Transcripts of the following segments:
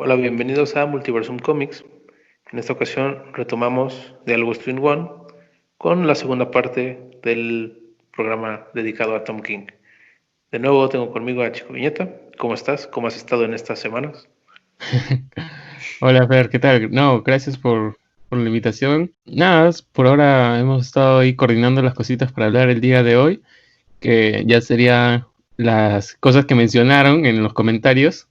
Hola, bienvenidos a Multiversum Comics. En esta ocasión retomamos Diálogos Twin One con la segunda parte del programa dedicado a Tom King. De nuevo tengo conmigo a Chico Viñeta. ¿Cómo estás? ¿Cómo has estado en estas semanas? Hola Fer, ¿qué tal? No, gracias por la invitación. Nada, por ahora hemos estado ahí coordinando las cositas para hablar el día de hoy, que ya serían las cosas que mencionaron en los comentarios,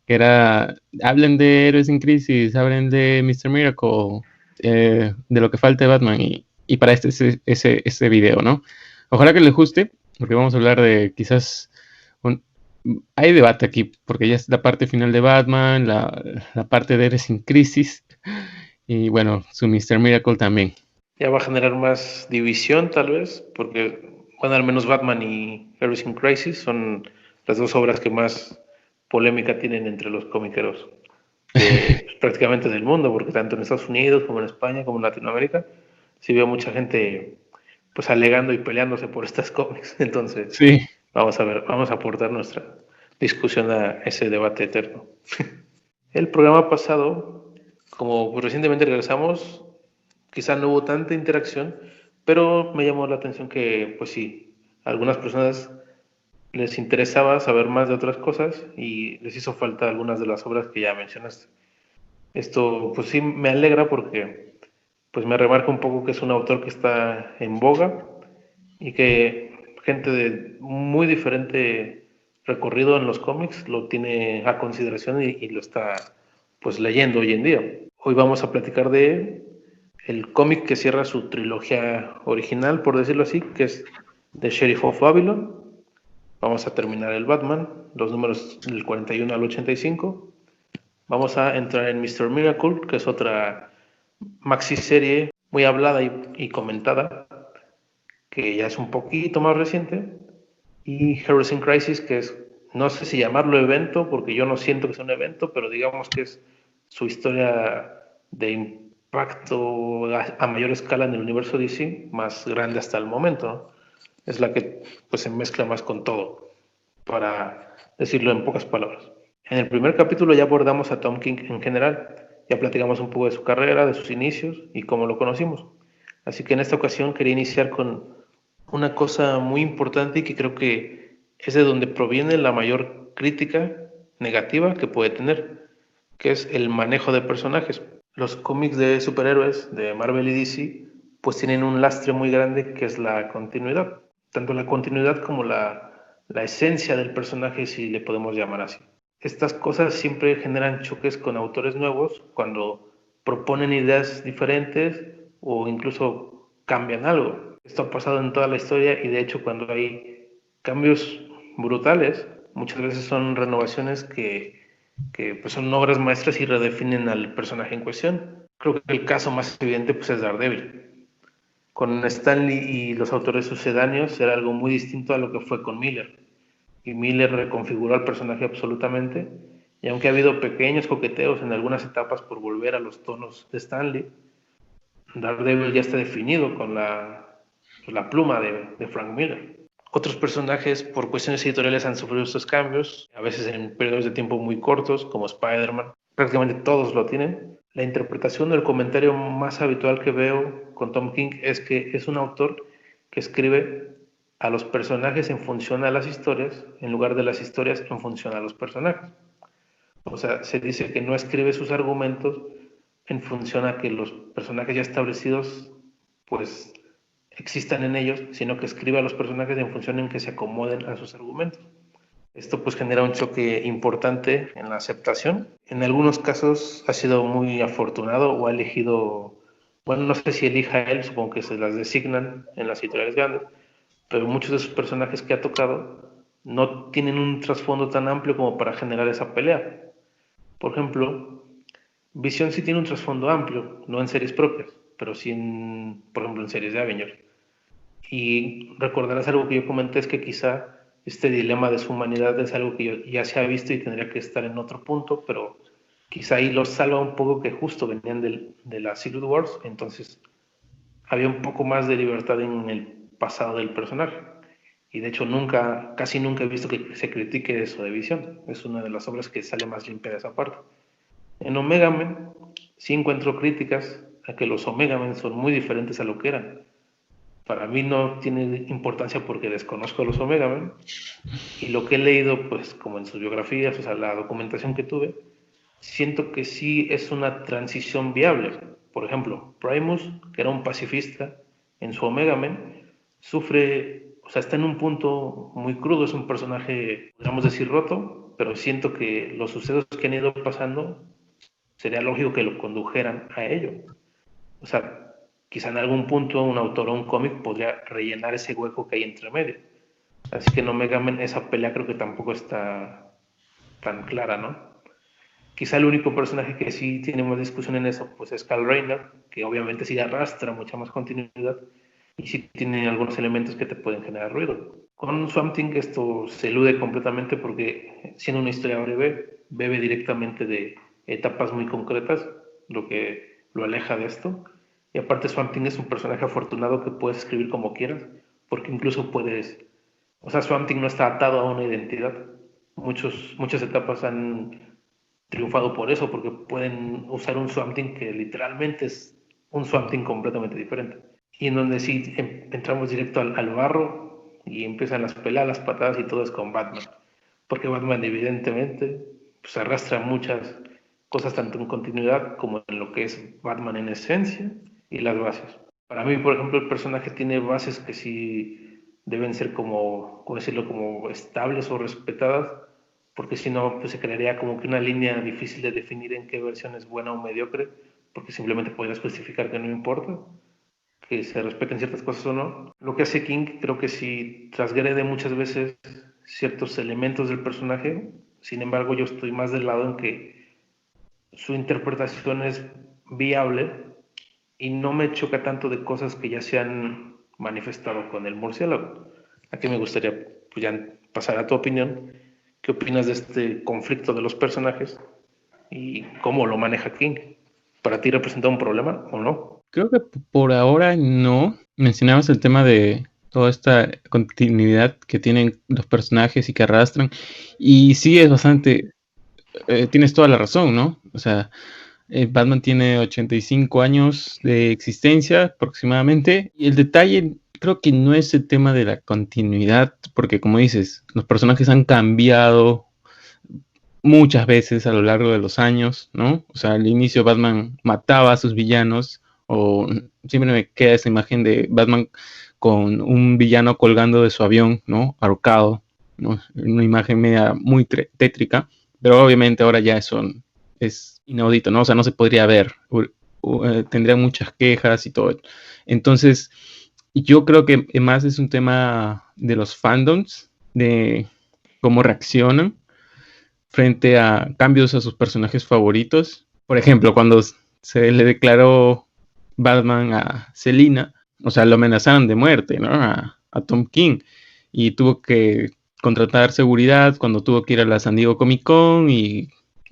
que era, hablen de Héroes en Crisis, hablen de Mr. Miracle, de lo que falta de Batman, y para ese video, ¿no? Ojalá que les guste, porque vamos a hablar de quizás un- hay debate aquí, porque ya es la parte final de Batman, la parte de Eres sin Crisis, y bueno, su Mr. Miracle también. Ya va a generar más división tal vez, porque, bueno, al menos Batman y Heroes in Crisis son las dos obras que más polémica tienen entre los comiqueros de pues, prácticamente del mundo, porque tanto en Estados Unidos como en España como en Latinoamérica sí veo mucha gente pues alegando y peleándose por estas cómics. Entonces, Sí, vamos a ver, vamos a aportar nuestra discusión a ese debate eterno. El programa pasado, como recientemente regresamos, quizá no hubo tanta interacción, pero me llamó la atención que, pues sí, a algunas personas les interesaba saber más de otras cosas y les hizo falta algunas de las obras que ya mencionaste. Esto, pues sí, me alegra porque pues me remarca un poco que es un autor que está en boga y que gente de muy diferente recorrido en los cómics lo tiene a consideración y lo está pues leyendo hoy en día. Hoy vamos a platicar de el cómic que cierra su trilogía original, por decirlo así, que es The Sheriff of Babylon. Vamos a terminar el Batman, los números del 41 al 85. Vamos a entrar en Mr. Miracle, que es otra maxi serie muy hablada y comentada, que ya es un poquito más reciente, y Heroes in Crisis, que es, no sé si llamarlo evento, porque yo no siento que sea un evento, pero digamos que es su historia de impacto a mayor escala en el universo DC, más grande hasta el momento, ¿no? Es la que pues se mezcla más con todo, para decirlo en pocas palabras. En el primer capítulo ya abordamos a Tom King en general, ya platicamos un poco de su carrera, de sus inicios y cómo lo conocimos. Así que en esta ocasión quería iniciar con una cosa muy importante y que creo que es de donde proviene la mayor crítica negativa que puede tener, que es el manejo de personajes. Los cómics de superhéroes de Marvel y DC pues tienen un lastre muy grande que es la continuidad, tanto la continuidad como la esencia del personaje, si le podemos llamar así. Estas cosas siempre generan choques con autores nuevos cuando proponen ideas diferentes o incluso cambian algo. Esto ha pasado en toda la historia y de hecho cuando hay cambios brutales, muchas veces son renovaciones que pues son obras maestras y redefinen al personaje en cuestión. Creo que el caso más evidente pues, es Daredevil. Con Stanley y los autores sucedáneos era algo muy distinto a lo que fue con Miller. Y Miller reconfiguró al personaje absolutamente. Y aunque ha habido pequeños coqueteos en algunas etapas por volver a los tonos de Stanley, Daredevil ya está definido con la pluma de Frank Miller. Otros personajes, por cuestiones editoriales, han sufrido estos cambios, a veces en periodos de tiempo muy cortos, como Spider-Man. Prácticamente todos lo tienen. La interpretación o el comentario más habitual que veo con Tom King es que es un autor que escribe a los personajes en función a las historias, en lugar de las historias en función a los personajes. O sea, se dice que no escribe sus argumentos en función a que los personajes ya establecidos pues existan en ellos, sino que escribe a los personajes en función en que se acomoden a sus argumentos. Esto pues genera un choque importante en la aceptación. En algunos casos ha sido muy afortunado o ha elegido, bueno, no sé si elija él, supongo que se las designan en las editoriales grandes, pero muchos de sus personajes que ha tocado no tienen un trasfondo tan amplio como para generar esa pelea. Por ejemplo, Visión sí tiene un trasfondo amplio, no en series propias, pero sí en, por ejemplo, en series de Avengers. Y recordarás algo que yo comenté, es que quizá este dilema de su humanidad es algo que ya se ha visto y tendría que estar en otro punto, pero quizá ahí los salva un poco que justo venían de la Secret Wars, entonces había un poco más de libertad en el pasado del personaje. Y de hecho nunca, casi nunca he visto que se critique eso de Visión. Es una de las obras que sale más limpia de esa parte. En Omega Men sí encuentro críticas a que los Omega Men son muy diferentes a lo que eran. Para mí no tiene importancia porque desconozco a los Omega Men, y lo que he leído, pues como en sus biografías, o sea, la documentación que tuve, siento que sí es una transición viable. Por ejemplo, Primus, que era un pacifista, en su Omega Men, sufre, o sea, está en un punto muy crudo, es un personaje, podríamos decir, roto, pero siento que los sucesos que han ido pasando, sería lógico que lo condujeran a ello. O sea, quizá en algún punto un autor o un cómic podría rellenar ese hueco que hay entre medio. Así que en Omega Men esa pelea creo que tampoco está tan clara, ¿no? Quizá el único personaje que sí tiene más discusión en eso, pues es Kyle Rayner, que obviamente sí arrastra mucha más continuidad y sí tiene algunos elementos que te pueden generar ruido. Con Swamp Thing esto se elude completamente porque, siendo una historia breve, bebe directamente de etapas muy concretas, lo que lo aleja de esto. Y aparte Swamp Thing es un personaje afortunado que puedes escribir como quieras, porque incluso puedes... O sea, Swamp Thing no está atado a una identidad. Muchas etapas han triunfado por eso, porque pueden usar un Swamp Thing que literalmente es un Swamp Thing completamente diferente. Y en donde sí entramos directo al barro y empiezan las peleas, las patadas y todo es con Batman. Porque Batman evidentemente pues arrastra muchas cosas tanto en continuidad como en lo que es Batman en esencia y las bases. Para mí, por ejemplo, el personaje tiene bases que sí deben ser como, ¿cómo decirlo?, como estables o respetadas, porque si no, pues se crearía como que una línea difícil de definir en qué versión es buena o mediocre, porque simplemente podrías justificar que no importa, que se respeten ciertas cosas o no. Lo que hace King creo que sí transgrede muchas veces ciertos elementos del personaje, sin embargo yo estoy más del lado en que su interpretación es viable y no me choca tanto de cosas que ya se han manifestado con el murciélago. Aquí me gustaría pues, ya pasar a tu opinión. ¿Qué opinas de este conflicto de los personajes y cómo lo maneja King? ¿Para ti representa un problema o no? Creo que por ahora no. Mencionabas el tema de toda esta continuidad que tienen los personajes y que arrastran. Y sí, es bastante... tienes toda la razón, ¿no? O sea, Batman tiene 85 años de existencia aproximadamente. Y el detalle creo que no es el tema de la continuidad, porque como dices, los personajes han cambiado muchas veces a lo largo de los años, ¿no? O sea, al inicio Batman mataba a sus villanos, o siempre me queda esa imagen de Batman con un villano colgando de su avión, ¿no? Ahorcado, ¿no? Una imagen media muy tétrica, pero obviamente ahora ya eso es inaudito, ¿no? O sea, no se podría ver, tendría muchas quejas y todo. Entonces, yo creo que más es un tema de los fandoms, de cómo reaccionan frente a cambios a sus personajes favoritos. Por ejemplo, cuando se le declaró Batman a Selina, o sea, lo amenazaron de muerte, ¿no? A Tom King, y tuvo que contratar seguridad cuando tuvo que ir a la San Diego Comic Con, y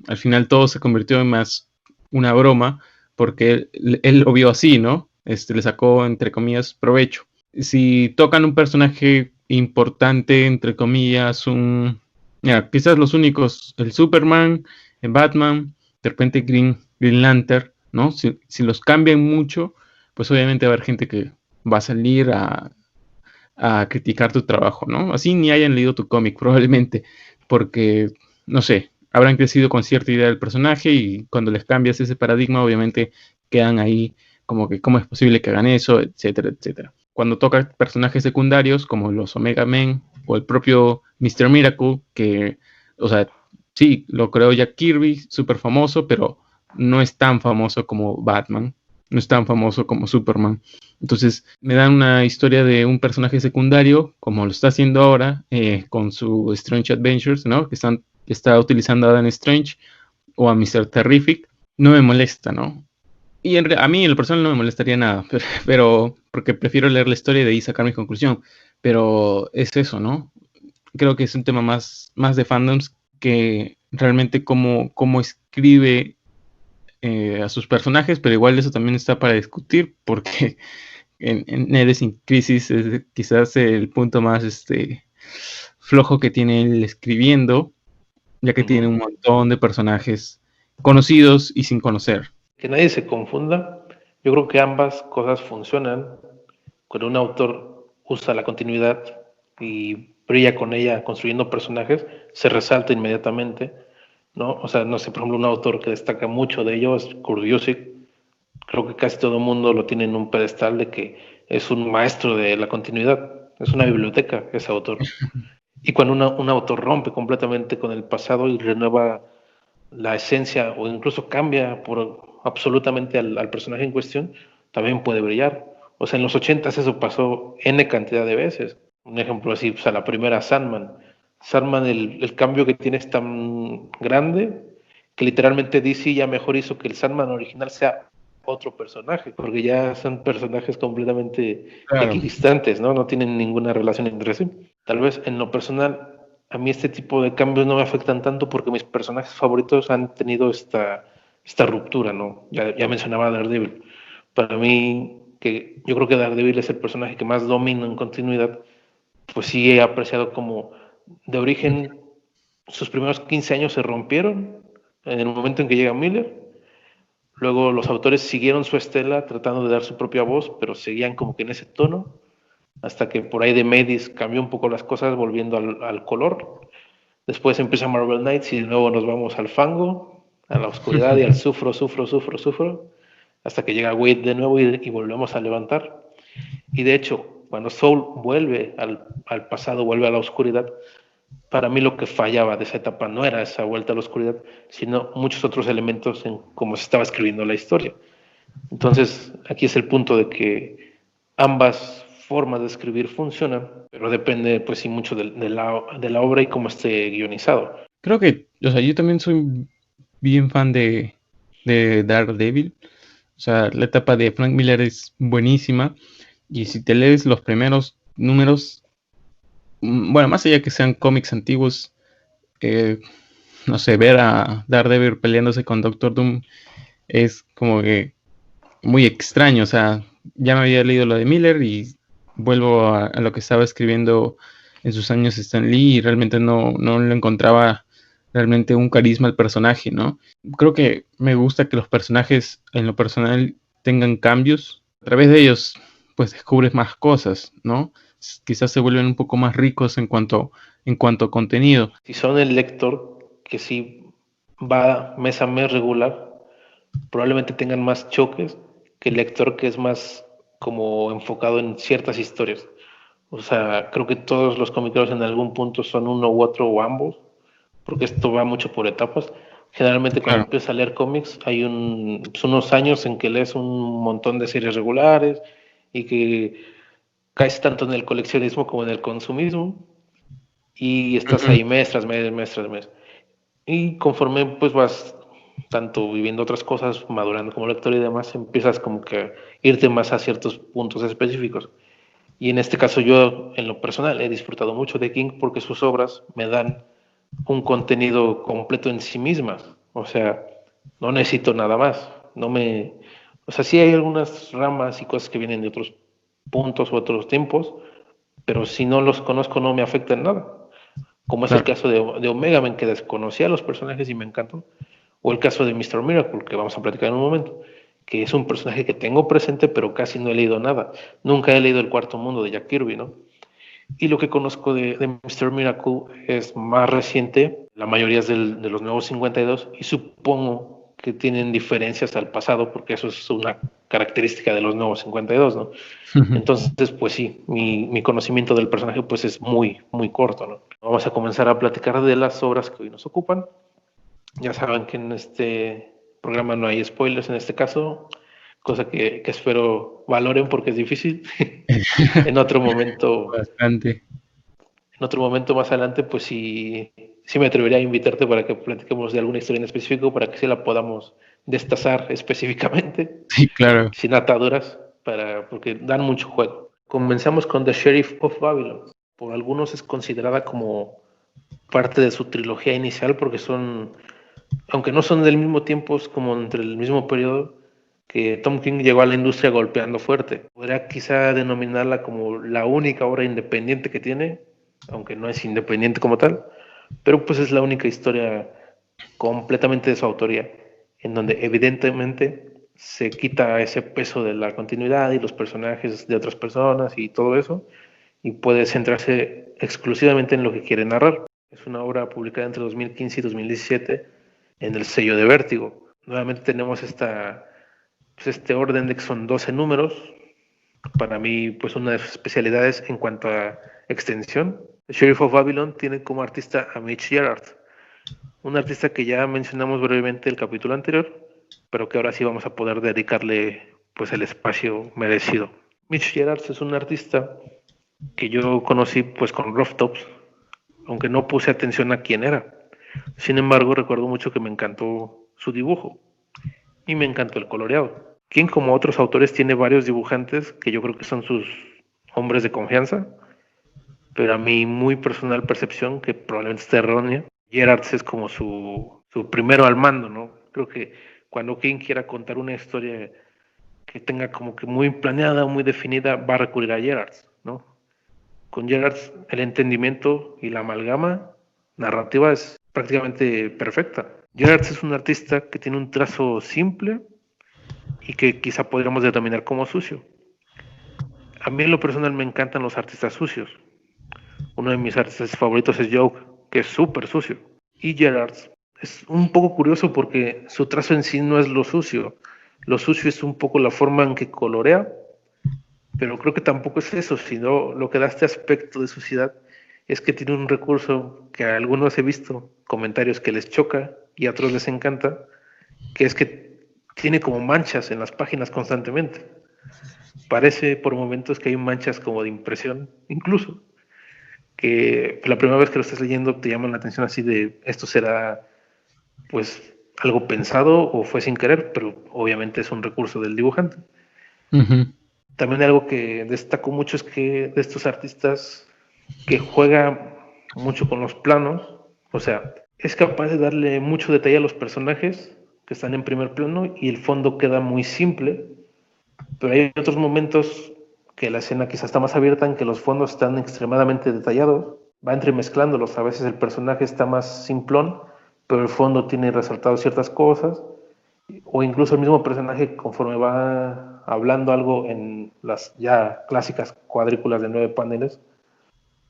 al final todo se convirtió en más una broma, porque él lo vio así, ¿no? Le sacó, entre comillas, provecho. Si tocan un personaje importante, entre comillas, mira, quizás los únicos, el Superman, el Batman, de repente Green Lantern, ¿no? Si los cambian mucho, pues obviamente va a haber gente que va a salir a criticar tu trabajo, ¿no? Así ni hayan leído tu cómic, probablemente, porque, no sé, habrán crecido con cierta idea del personaje y cuando les cambias ese paradigma, obviamente quedan ahí como que cómo es posible que hagan eso, etcétera, etcétera. Cuando toca personajes secundarios como los Omega Men o el propio Mr. Miracle, que, o sea, sí, lo creó Jack Kirby, súper famoso, pero no es tan famoso como Batman, no es tan famoso como Superman. Entonces me dan una historia de un personaje secundario, como lo está haciendo ahora, con su Strange Adventures, ¿no? Que está utilizando a Dan Strange o a Mr. Terrific. No me molesta, ¿no? Y a mí en lo personal no me molestaría nada, pero porque prefiero leer la historia y de ahí sacar mi conclusión. Pero es eso, ¿no? Creo que es un tema más de fandoms que realmente cómo escribe a sus personajes, pero igual eso también está para discutir, porque en Héroes sin Crisis es quizás el punto más flojo que tiene él escribiendo, ya que tiene un montón de personajes conocidos y sin conocer. Que nadie se confunda. Yo creo que ambas cosas funcionan. Cuando un autor usa la continuidad y brilla con ella construyendo personajes, se resalta inmediatamente, ¿no? O sea, no sé, por ejemplo, un autor que destaca mucho de ello es Kurt Busiek. Creo que casi todo el mundo lo tiene en un pedestal de que es un maestro de la continuidad. Es una biblioteca ese autor. Y cuando un autor rompe completamente con el pasado y renueva la esencia o incluso cambia por absolutamente al personaje en cuestión, también puede brillar. O sea, en los 80s eso pasó N cantidad de veces. Un ejemplo así, pues a la primera Sandman. Sandman, el cambio que tiene es tan grande que literalmente DC ya mejor hizo que el Sandman original sea otro personaje, porque ya son personajes completamente Claro. equidistantes, ¿no? No tienen ninguna relación entre sí. Tal vez en lo personal, a mí este tipo de cambios no me afectan tanto porque mis personajes favoritos han tenido esta ruptura, ¿no? Ya mencionaba a Daredevil. Para mí, que yo creo que Daredevil es el personaje que más domino en continuidad, pues sí he apreciado como de origen sus primeros 15 años se rompieron en el momento en que llega Miller. Luego los autores siguieron su estela tratando de dar su propia voz, pero seguían como que en ese tono, hasta que por ahí de Medis cambió un poco las cosas volviendo al color. Después empieza Marvel Knights y de nuevo nos vamos al fango, a la oscuridad y al sufro, hasta que llega Wade de nuevo y volvemos a levantar. Y de hecho, cuando Soul vuelve al pasado, vuelve a la oscuridad, para mí lo que fallaba de esa etapa no era esa vuelta a la oscuridad, sino muchos otros elementos en cómo se estaba escribiendo la historia. Entonces, aquí es el punto de que ambas formas de escribir funcionan, pero depende, pues sí, mucho de la obra y cómo esté guionizado. Creo que, o sea, yo también soy bien fan de Daredevil. O sea, la etapa de Frank Miller es buenísima. Y si te lees los primeros números, bueno, más allá que sean cómics antiguos, no sé, ver a Daredevil peleándose con Doctor Doom es como que muy extraño. O sea, ya me había leído lo de Miller y vuelvo a lo que estaba escribiendo en sus años Stan Lee y realmente no le encontraba realmente un carisma al personaje, ¿no? Creo que me gusta que los personajes en lo personal tengan cambios. A través de ellos, pues descubres más cosas, ¿no? Quizás se vuelven un poco más ricos en cuanto a contenido. Si son el lector que sí va mes a mes regular, probablemente tengan más choques que el lector que es más como enfocado en ciertas historias. O sea, creo que todos los comiqueros en algún punto son uno u otro o ambos, porque esto va mucho por etapas. Generalmente cuando Claro. empiezas a leer cómics hay pues unos años en que lees un montón de series regulares y que caes tanto en el coleccionismo como en el consumismo y estás Ujú. ahí mes tras mes, mes tras mes. Y conforme pues vas tanto viviendo otras cosas, madurando como lector y demás, empiezas como que a irte más a ciertos puntos específicos. Y en este caso yo, en lo personal, he disfrutado mucho de King porque sus obras me dan un contenido completo en sí mismas. O sea, no necesito nada más. No me... O sea, sí hay algunas ramas y cosas que vienen de otros puntos u otros tiempos, pero si no los conozco no me afecta en nada. Como es el Claro. caso de Omega Man, que desconocía a los personajes y me encantó. O el caso de Mr. Miracle, que vamos a platicar en un momento, que es un personaje que tengo presente, pero casi no he leído nada. Nunca he leído El Cuarto Mundo de Jack Kirby, ¿no? Y lo que conozco de Mr. Miracle es más reciente, la mayoría es de los nuevos 52, y supongo que tienen diferencias al pasado, porque eso es una característica de los nuevos 52, ¿no? Entonces, pues sí, mi conocimiento del personaje pues es muy, muy corto, ¿no? Vamos a comenzar a platicar de las obras que hoy nos ocupan. Ya saben que en este programa no hay spoilers en este caso, cosa que espero valoren porque es difícil. En otro momento, Bastante. en otro momento más adelante, pues sí me atrevería a invitarte para que platiquemos de alguna historia en específico, para que sí la podamos destazar específicamente, Sí, claro. sin ataduras, porque dan mucho juego. Comenzamos con The Sheriff of Babylon. Por algunos es considerada como parte de su trilogía inicial porque aunque no son del mismo tiempo, es como entre el mismo periodo que Tom King llegó a la industria golpeando fuerte. Podría quizá denominarla como la única obra independiente que tiene, aunque no es independiente como tal, pero pues es la única historia completamente de su autoría. en donde evidentemente se quita ese peso de la continuidad y los personajes de otras personas y todo eso, y puede centrarse exclusivamente en lo que quiere narrar. Es una obra publicada entre 2015 y 2017 en el sello de Vértigo. Nuevamente tenemos este orden de que son 12 números. Para mí, pues una de sus especialidades en cuanto a extensión. The Sheriff of Babylon tiene como artista a Mitch Gerard, un artista que ya mencionamos brevemente el capítulo anterior, pero que ahora sí vamos a poder dedicarle pues el espacio merecido. Mitch Gerard es un artista que yo conocí pues con Rough Tops, aunque no puse atención a quién era. Sin embargo, recuerdo mucho que me encantó su dibujo y me encantó el coloreado. King, como otros autores, tiene varios dibujantes que yo creo que son sus hombres de confianza, pero a mi muy personal percepción, que probablemente esté errónea, Gerards es como su primero al mando, ¿no? Creo que cuando King quiera contar una historia que tenga como que muy planeada, muy definida, va a recurrir a Gerards, ¿no? Con Gerards el entendimiento y la amalgama narrativa es prácticamente perfecta. Gerards es un artista que tiene un trazo simple y que quizá podríamos determinar como sucio. A mí en lo personal me encantan los artistas sucios. Uno de mis artistas favoritos es Joke, que es súper sucio. Y Gerards es un poco curioso porque su trazo en sí no es lo sucio. Lo sucio es un poco la forma en que colorea, pero creo que tampoco es eso, sino lo que da este aspecto de suciedad es que tiene un recurso que a algunos he visto comentarios que les choca y a otros les encanta, que es que tiene como manchas en las páginas constantemente. Parece por momentos que hay manchas como de impresión, incluso, que la primera vez que lo estás leyendo te llaman la atención así de esto será pues algo pensado o fue sin querer, pero obviamente es un recurso del dibujante. Ujú. También algo que destaco mucho es que de estos artistas que juega mucho con los planos, o sea, es capaz de darle mucho detalle a los personajes que están en primer plano y el fondo queda muy simple, pero hay otros momentos que la escena quizás está más abierta en que los fondos están extremadamente detallados, va entremezclándolos, a veces el personaje está más simplón, pero el fondo tiene resaltado ciertas cosas, o incluso el mismo personaje conforme va hablando algo en las ya clásicas cuadrículas de 9 paneles,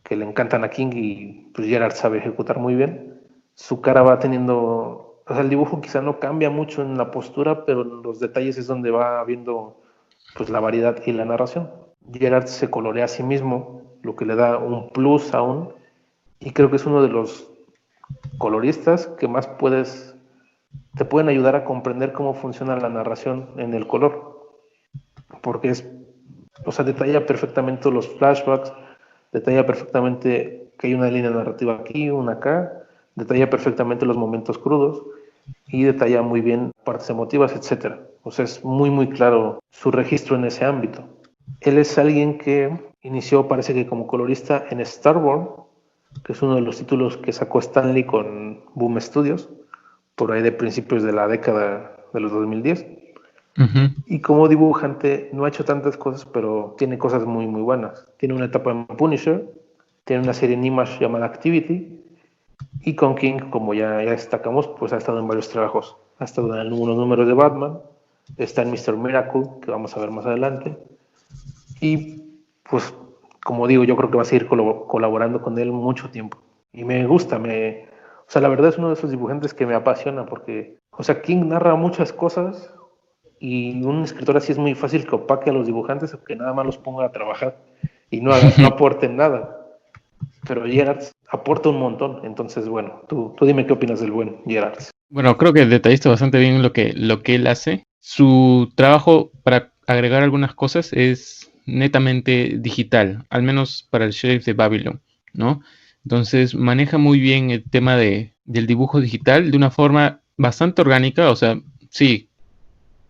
que le encantan a King y pues Gerard sabe ejecutar muy bien, su cara va teniendo, o sea, el dibujo quizá no cambia mucho en la postura, pero en los detalles es donde va viendo pues la variedad y la narración. Gerard se colorea a sí mismo, lo que le da un plus aún, y creo que es uno de los coloristas que más te pueden ayudar a comprender cómo funciona la narración en el color, porque o sea, detalla perfectamente los flashbacks, detalla perfectamente que hay una línea narrativa aquí, una acá, detalla perfectamente los momentos crudos y detalla muy bien partes emotivas, etcétera. O sea, es muy, muy claro su registro en ese ámbito. Él es alguien que inició, parece que como colorista en Starborn, que es uno de los títulos que sacó Stanley con Boom Studios, por ahí de principios de la década de los 2010. Uh-huh. Y como dibujante no ha hecho tantas cosas, pero tiene cosas muy, muy buenas. Tiene una etapa en Punisher, tiene una serie en Image llamada Activity, y con King, como ya destacamos, pues ha estado en varios trabajos. Ha estado en algunos números de Batman, está en Mr. Miracle, que vamos a ver más adelante. Y pues, como digo, yo creo que va a seguir colaborando con él mucho tiempo. Y me gusta, o sea, la verdad es uno de esos dibujantes que me apasiona porque, o sea, King narra muchas cosas y un escritor así es muy fácil que opaque a los dibujantes o que nada más los ponga a trabajar y no aporten nada. Pero Gerard aporta un montón. Entonces, bueno, tú dime qué opinas del buen Gerard. Bueno, creo que detallaste bastante bien lo que él hace. Su trabajo, para agregar algunas cosas, es netamente digital, al menos para el Sheriff de Babylon, ¿no? Entonces maneja muy bien el tema del dibujo digital de una forma bastante orgánica, o sea, sí,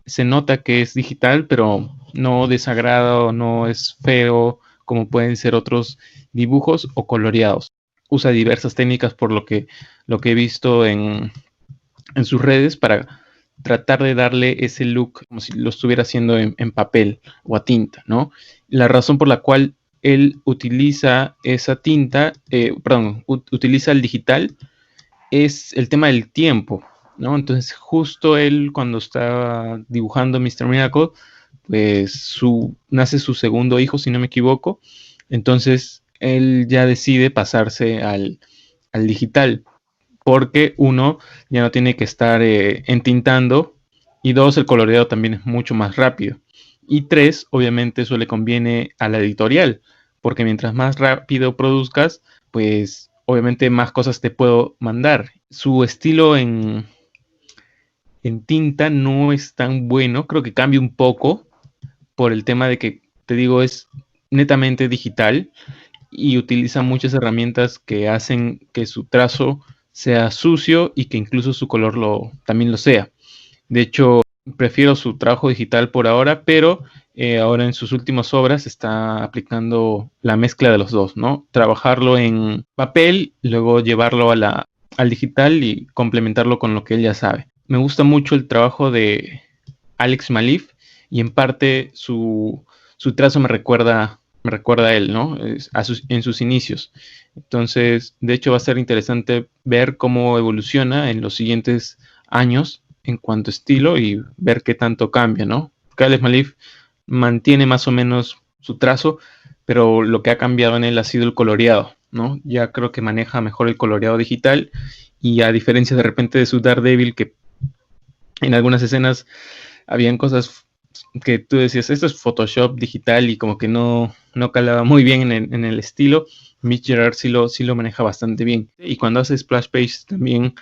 se nota que es digital, pero no desagrada o no es feo como pueden ser otros dibujos o coloreados. Usa diversas técnicas por lo que he visto en sus redes para tratar de darle ese look como si lo estuviera haciendo en papel o a tinta, ¿no? La razón por la cual él utiliza esa tinta, utiliza el digital, es el tema del tiempo, ¿no? Entonces, justo él, cuando está dibujando Mr. Miracle, pues nace su segundo hijo, si no me equivoco. Entonces, él ya decide pasarse al digital, porque uno, ya no tiene que estar entintando, y dos, el coloreado también es mucho más rápido. Y tres, obviamente eso le conviene a la editorial, porque mientras más rápido produzcas, pues obviamente más cosas te puedo mandar. Su estilo en tinta no es tan bueno, creo que cambia un poco por el tema de que, te digo, es netamente digital y utiliza muchas herramientas que hacen que su trazo sea sucio y que incluso su color también lo sea. De hecho, prefiero su trabajo digital por ahora, pero ahora en sus últimas obras está aplicando la mezcla de los dos, ¿no? Trabajarlo en papel, luego llevarlo al digital y complementarlo con lo que él ya sabe. Me gusta mucho el trabajo de Alex Malif y en parte su trazo me recuerda a él, ¿no? En sus inicios. Entonces, de hecho, va a ser interesante ver cómo evoluciona en los siguientes años en cuanto a estilo y ver qué tanto cambia, ¿no? Alex Malif mantiene más o menos su trazo, pero lo que ha cambiado en él ha sido el coloreado, ¿no? Ya creo que maneja mejor el coloreado digital y a diferencia de repente de su Daredevil, que en algunas escenas habían cosas que tú decías, esto es Photoshop digital y como que no calaba muy bien en el estilo. Mitch Gerard sí lo maneja bastante bien. Y cuando hace splash page también,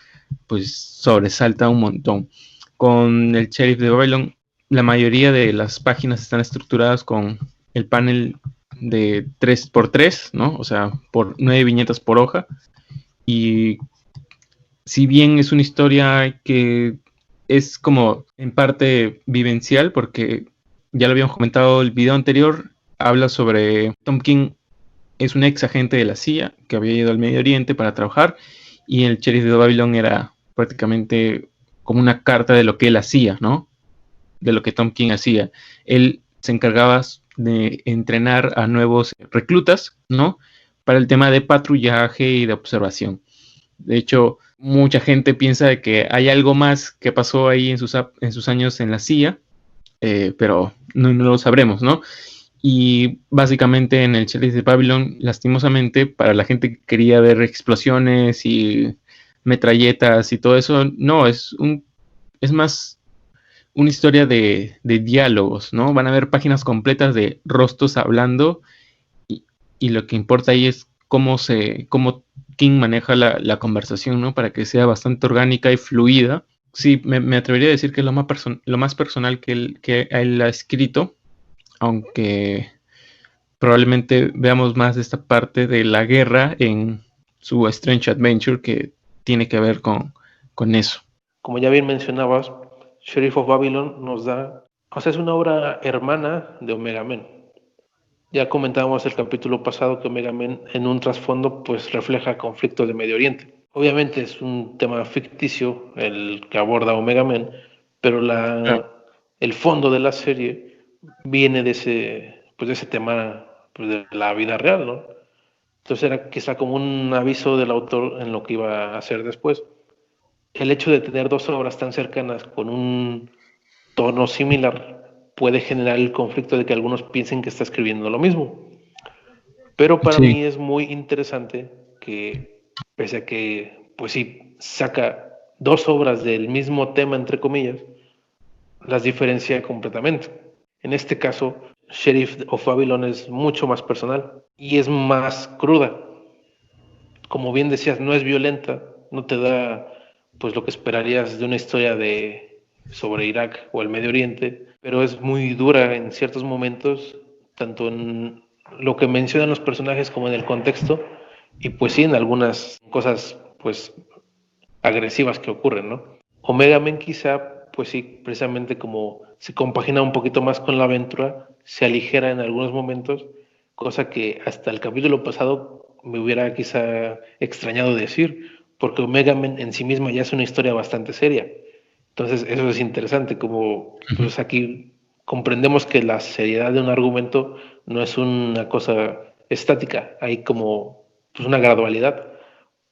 pues sobresalta un montón. Con el Sheriff de Babylon, la mayoría de las páginas están estructuradas con el panel de 3x3, ¿no? O sea, por 9 viñetas por hoja. Y si bien es una historia que es como en parte vivencial, porque ya lo habíamos comentado el video anterior, habla sobre Tom King es un ex agente de la CIA que había ido al Medio Oriente para trabajar y el Sheriff de Babylon era prácticamente como una carta de lo que él hacía, ¿no? De lo que Tom King hacía. Él se encargaba de entrenar a nuevos reclutas, ¿no? Para el tema de patrullaje y de observación. De hecho, mucha gente piensa de que hay algo más que pasó ahí en sus años en la CIA, pero no lo sabremos, ¿no? Y básicamente en el Sheriff de Babylon, lastimosamente, para la gente que quería ver explosiones y metralletas y todo eso, no, es más una historia de diálogos, ¿no? Van a haber páginas completas de rostros hablando y lo que importa ahí es cómo King maneja la conversación, ¿no? Para que sea bastante orgánica y fluida. Sí, me atrevería a decir que es lo más personal que él ha escrito, aunque probablemente veamos más de esta parte de la guerra en su Strange Adventure que tiene que ver con eso. Como ya bien mencionabas, Sheriff of Babylon nos da, o sea, es una obra hermana de Omega Men. Ya comentábamos el capítulo pasado que Omega Men en un trasfondo pues refleja conflictos de Medio Oriente. Obviamente es un tema ficticio el que aborda Omega Men, pero Claro. el fondo de la serie viene de ese tema pues, de la vida real, ¿no? Entonces era quizá como un aviso del autor en lo que iba a hacer después. El hecho de tener dos obras tan cercanas con un tono similar puede generar el conflicto de que algunos piensen que está escribiendo lo mismo. Pero para Sí, mí es muy interesante que, pese a que, pues sí, saca dos obras del mismo tema, entre comillas, las diferencia completamente. En este caso, Sheriff of Babylon es mucho más personal y es más cruda. Como bien decías, no es violenta, no te da pues lo que esperarías de una historia sobre Irak o el Medio Oriente, pero es muy dura en ciertos momentos, tanto en lo que mencionan los personajes como en el contexto, y pues sí en algunas cosas pues agresivas que ocurren, ¿no? Omega Men quizá, pues sí, precisamente como se compagina un poquito más con la aventura, se aligera en algunos momentos, cosa que hasta el capítulo pasado me hubiera quizá extrañado decir, porque Omega Men en sí misma ya es una historia bastante seria. Entonces eso es interesante, como pues aquí comprendemos que la seriedad de un argumento no es una cosa estática, hay como pues, una gradualidad.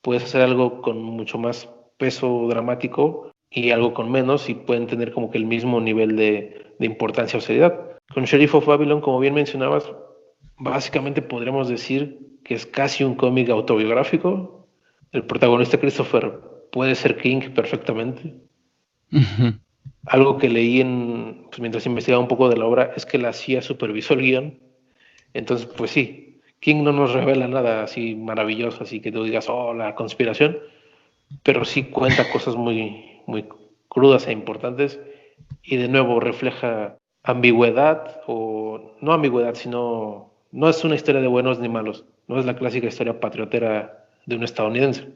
Puedes hacer algo con mucho más peso dramático y algo con menos, y pueden tener como que el mismo nivel de importancia o seriedad. Con Sheriff of Babylon, como bien mencionabas, básicamente podríamos decir que es casi un cómic autobiográfico. El protagonista Christopher puede ser King perfectamente. Algo que leí pues, mientras investigaba un poco de la obra es que la CIA supervisó el guión. Entonces, pues sí, King no nos revela nada así maravilloso, así que tú digas, oh, la conspiración, pero sí cuenta cosas muy, muy crudas e importantes y de nuevo refleja ambigüedad, o no ambigüedad, sino no es una historia de buenos ni malos, no es la clásica historia patriotera de un estadounidense,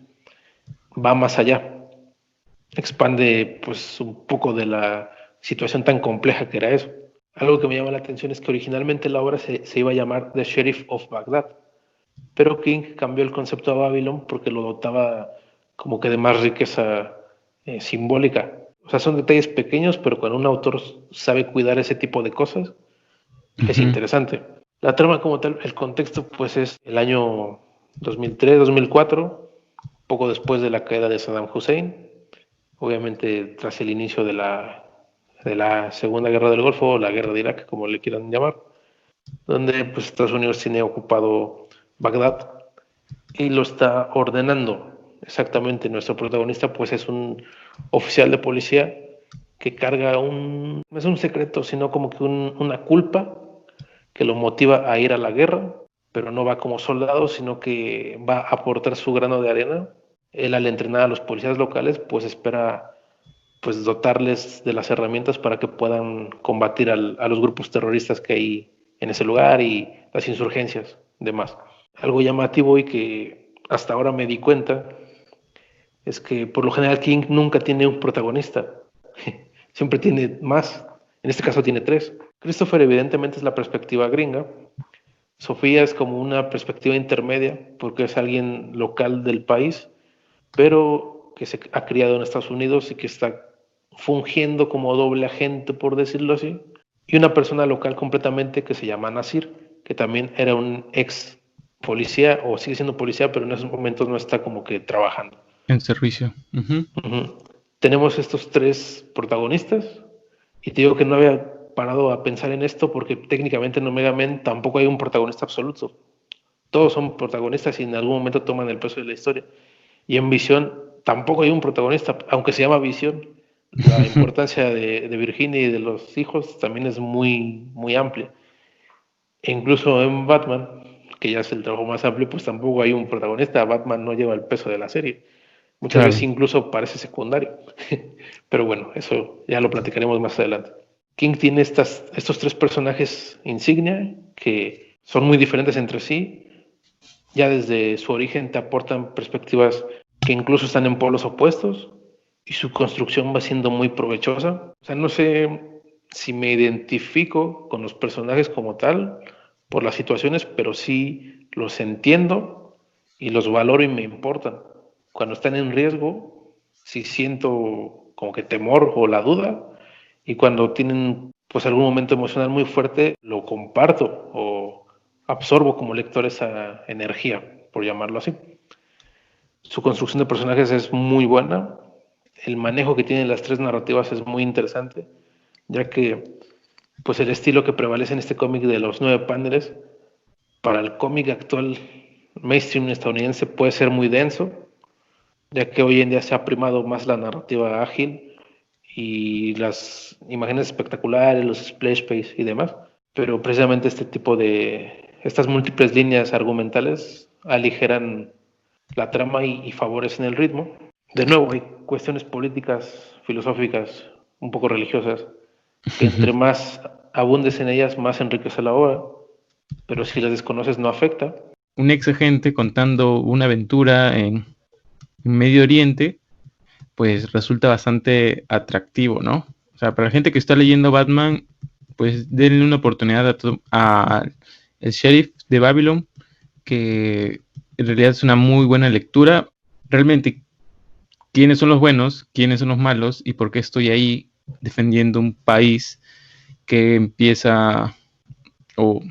va más allá, expande pues un poco de la situación tan compleja que era eso. Algo que me llama la atención es que originalmente la obra se iba a llamar The Sheriff of Baghdad, pero King cambió el concepto a Babylon porque lo dotaba como que de más riqueza simbólica. O sea, son detalles pequeños, pero cuando un autor sabe cuidar ese tipo de cosas, es interesante. La trama como tal, el contexto pues es el año 2003-2004, poco después de la caída de Saddam Hussein, obviamente tras el inicio de la Segunda Guerra del Golfo, o la Guerra de Irak, como le quieran llamar, donde pues, Estados Unidos tiene ocupado Bagdad y lo está ordenando. Exactamente, nuestro protagonista pues es un oficial de policía que carga no es un secreto, sino como que una culpa que lo motiva a ir a la guerra, pero no va como soldado, sino que va a aportar su grano de arena. Él, al entrenar a los policías locales, pues espera pues dotarles de las herramientas para que puedan combatir a los grupos terroristas que hay en ese lugar y las insurgencias, demás. Algo llamativo y que hasta ahora me di cuenta es que por lo general King nunca tiene un protagonista, siempre tiene más, en este caso tiene tres. Christopher evidentemente es la perspectiva gringa, Sofía es como una perspectiva intermedia porque es alguien local del país, pero que se ha criado en Estados Unidos y que está fungiendo como doble agente, por decirlo así, y una persona local completamente que se llama Nasir, que también era un ex policía o sigue siendo policía, pero en esos momentos no está como que trabajando. En servicio. Tenemos estos tres protagonistas y te digo que no había parado a pensar en esto porque técnicamente en Omega Men tampoco hay un protagonista absoluto. Todos son protagonistas y en algún momento toman el peso de la historia. Y en Visión tampoco hay un protagonista, aunque se llama Visión. La importancia de Virginia y de los hijos también es muy, muy amplia. E incluso en Batman, que ya es el trabajo más amplio, pues tampoco hay un protagonista. Batman no lleva el peso de la serie. Muchas veces incluso parece secundario. Pero bueno, eso ya lo platicaremos más adelante. King tiene estos tres personajes insignia que son muy diferentes entre sí. Ya desde su origen te aportan perspectivas que incluso están en polos opuestos y su construcción va siendo muy provechosa. O sea, no sé si me identifico con los personajes como tal por las situaciones, pero sí los entiendo y los valoro y me importan. Cuando están en riesgo, sí siento como que temor o la duda, y cuando tienen pues algún momento emocional muy fuerte, lo comparto o absorbo como lector esa energía, por llamarlo así. Su construcción de personajes es muy buena, el manejo que tienen las tres narrativas es muy interesante, ya que pues el estilo que prevalece en este cómic de los 9 paneles, para el cómic actual mainstream estadounidense puede ser muy denso, ya que hoy en día se ha primado más la narrativa ágil y las imágenes espectaculares, los splash page y demás, pero precisamente estas múltiples líneas argumentales aligeran la trama y favorecen el ritmo. De nuevo, hay cuestiones políticas, filosóficas, un poco religiosas, que entre más abundes en ellas, más enriquece la obra, pero si las desconoces no afecta. Un ex agente contando una aventura en Medio Oriente, pues resulta bastante atractivo, ¿no? O sea, para la gente que está leyendo Batman, pues denle una oportunidad a El Sheriff de Babylon, que en realidad es una muy buena lectura. Realmente, quiénes son los buenos, quiénes son los malos y por qué estoy ahí defendiendo un país que empieza o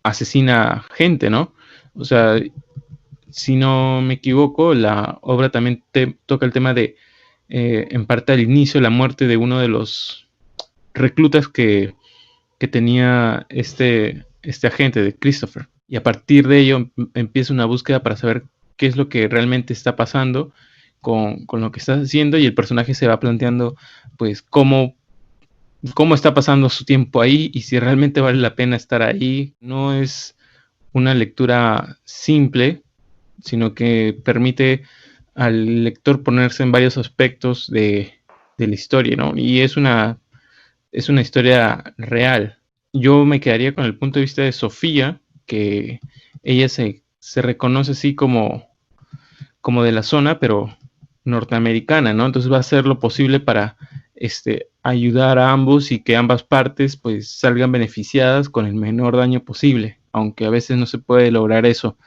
asesina gente, ¿no? O sea, si no me equivoco, la obra también toca el tema de en parte al inicio, la muerte de uno de los reclutas que tenía este agente de Christopher. Y a partir de ello empieza una búsqueda para saber qué es lo que realmente está pasando con lo que está haciendo, y el personaje se va planteando pues cómo está pasando su tiempo ahí y si realmente vale la pena estar ahí. No es una lectura simple, sino que permite al lector ponerse en varios aspectos de la historia, ¿no? Y es una historia real. Yo me quedaría con el punto de vista de Sofía, que ella se reconoce así como de la zona, pero norteamericana, ¿no? Entonces va a hacer lo posible para ayudar a ambos y que ambas partes pues salgan beneficiadas con el menor daño posible, aunque a veces no se puede lograr eso.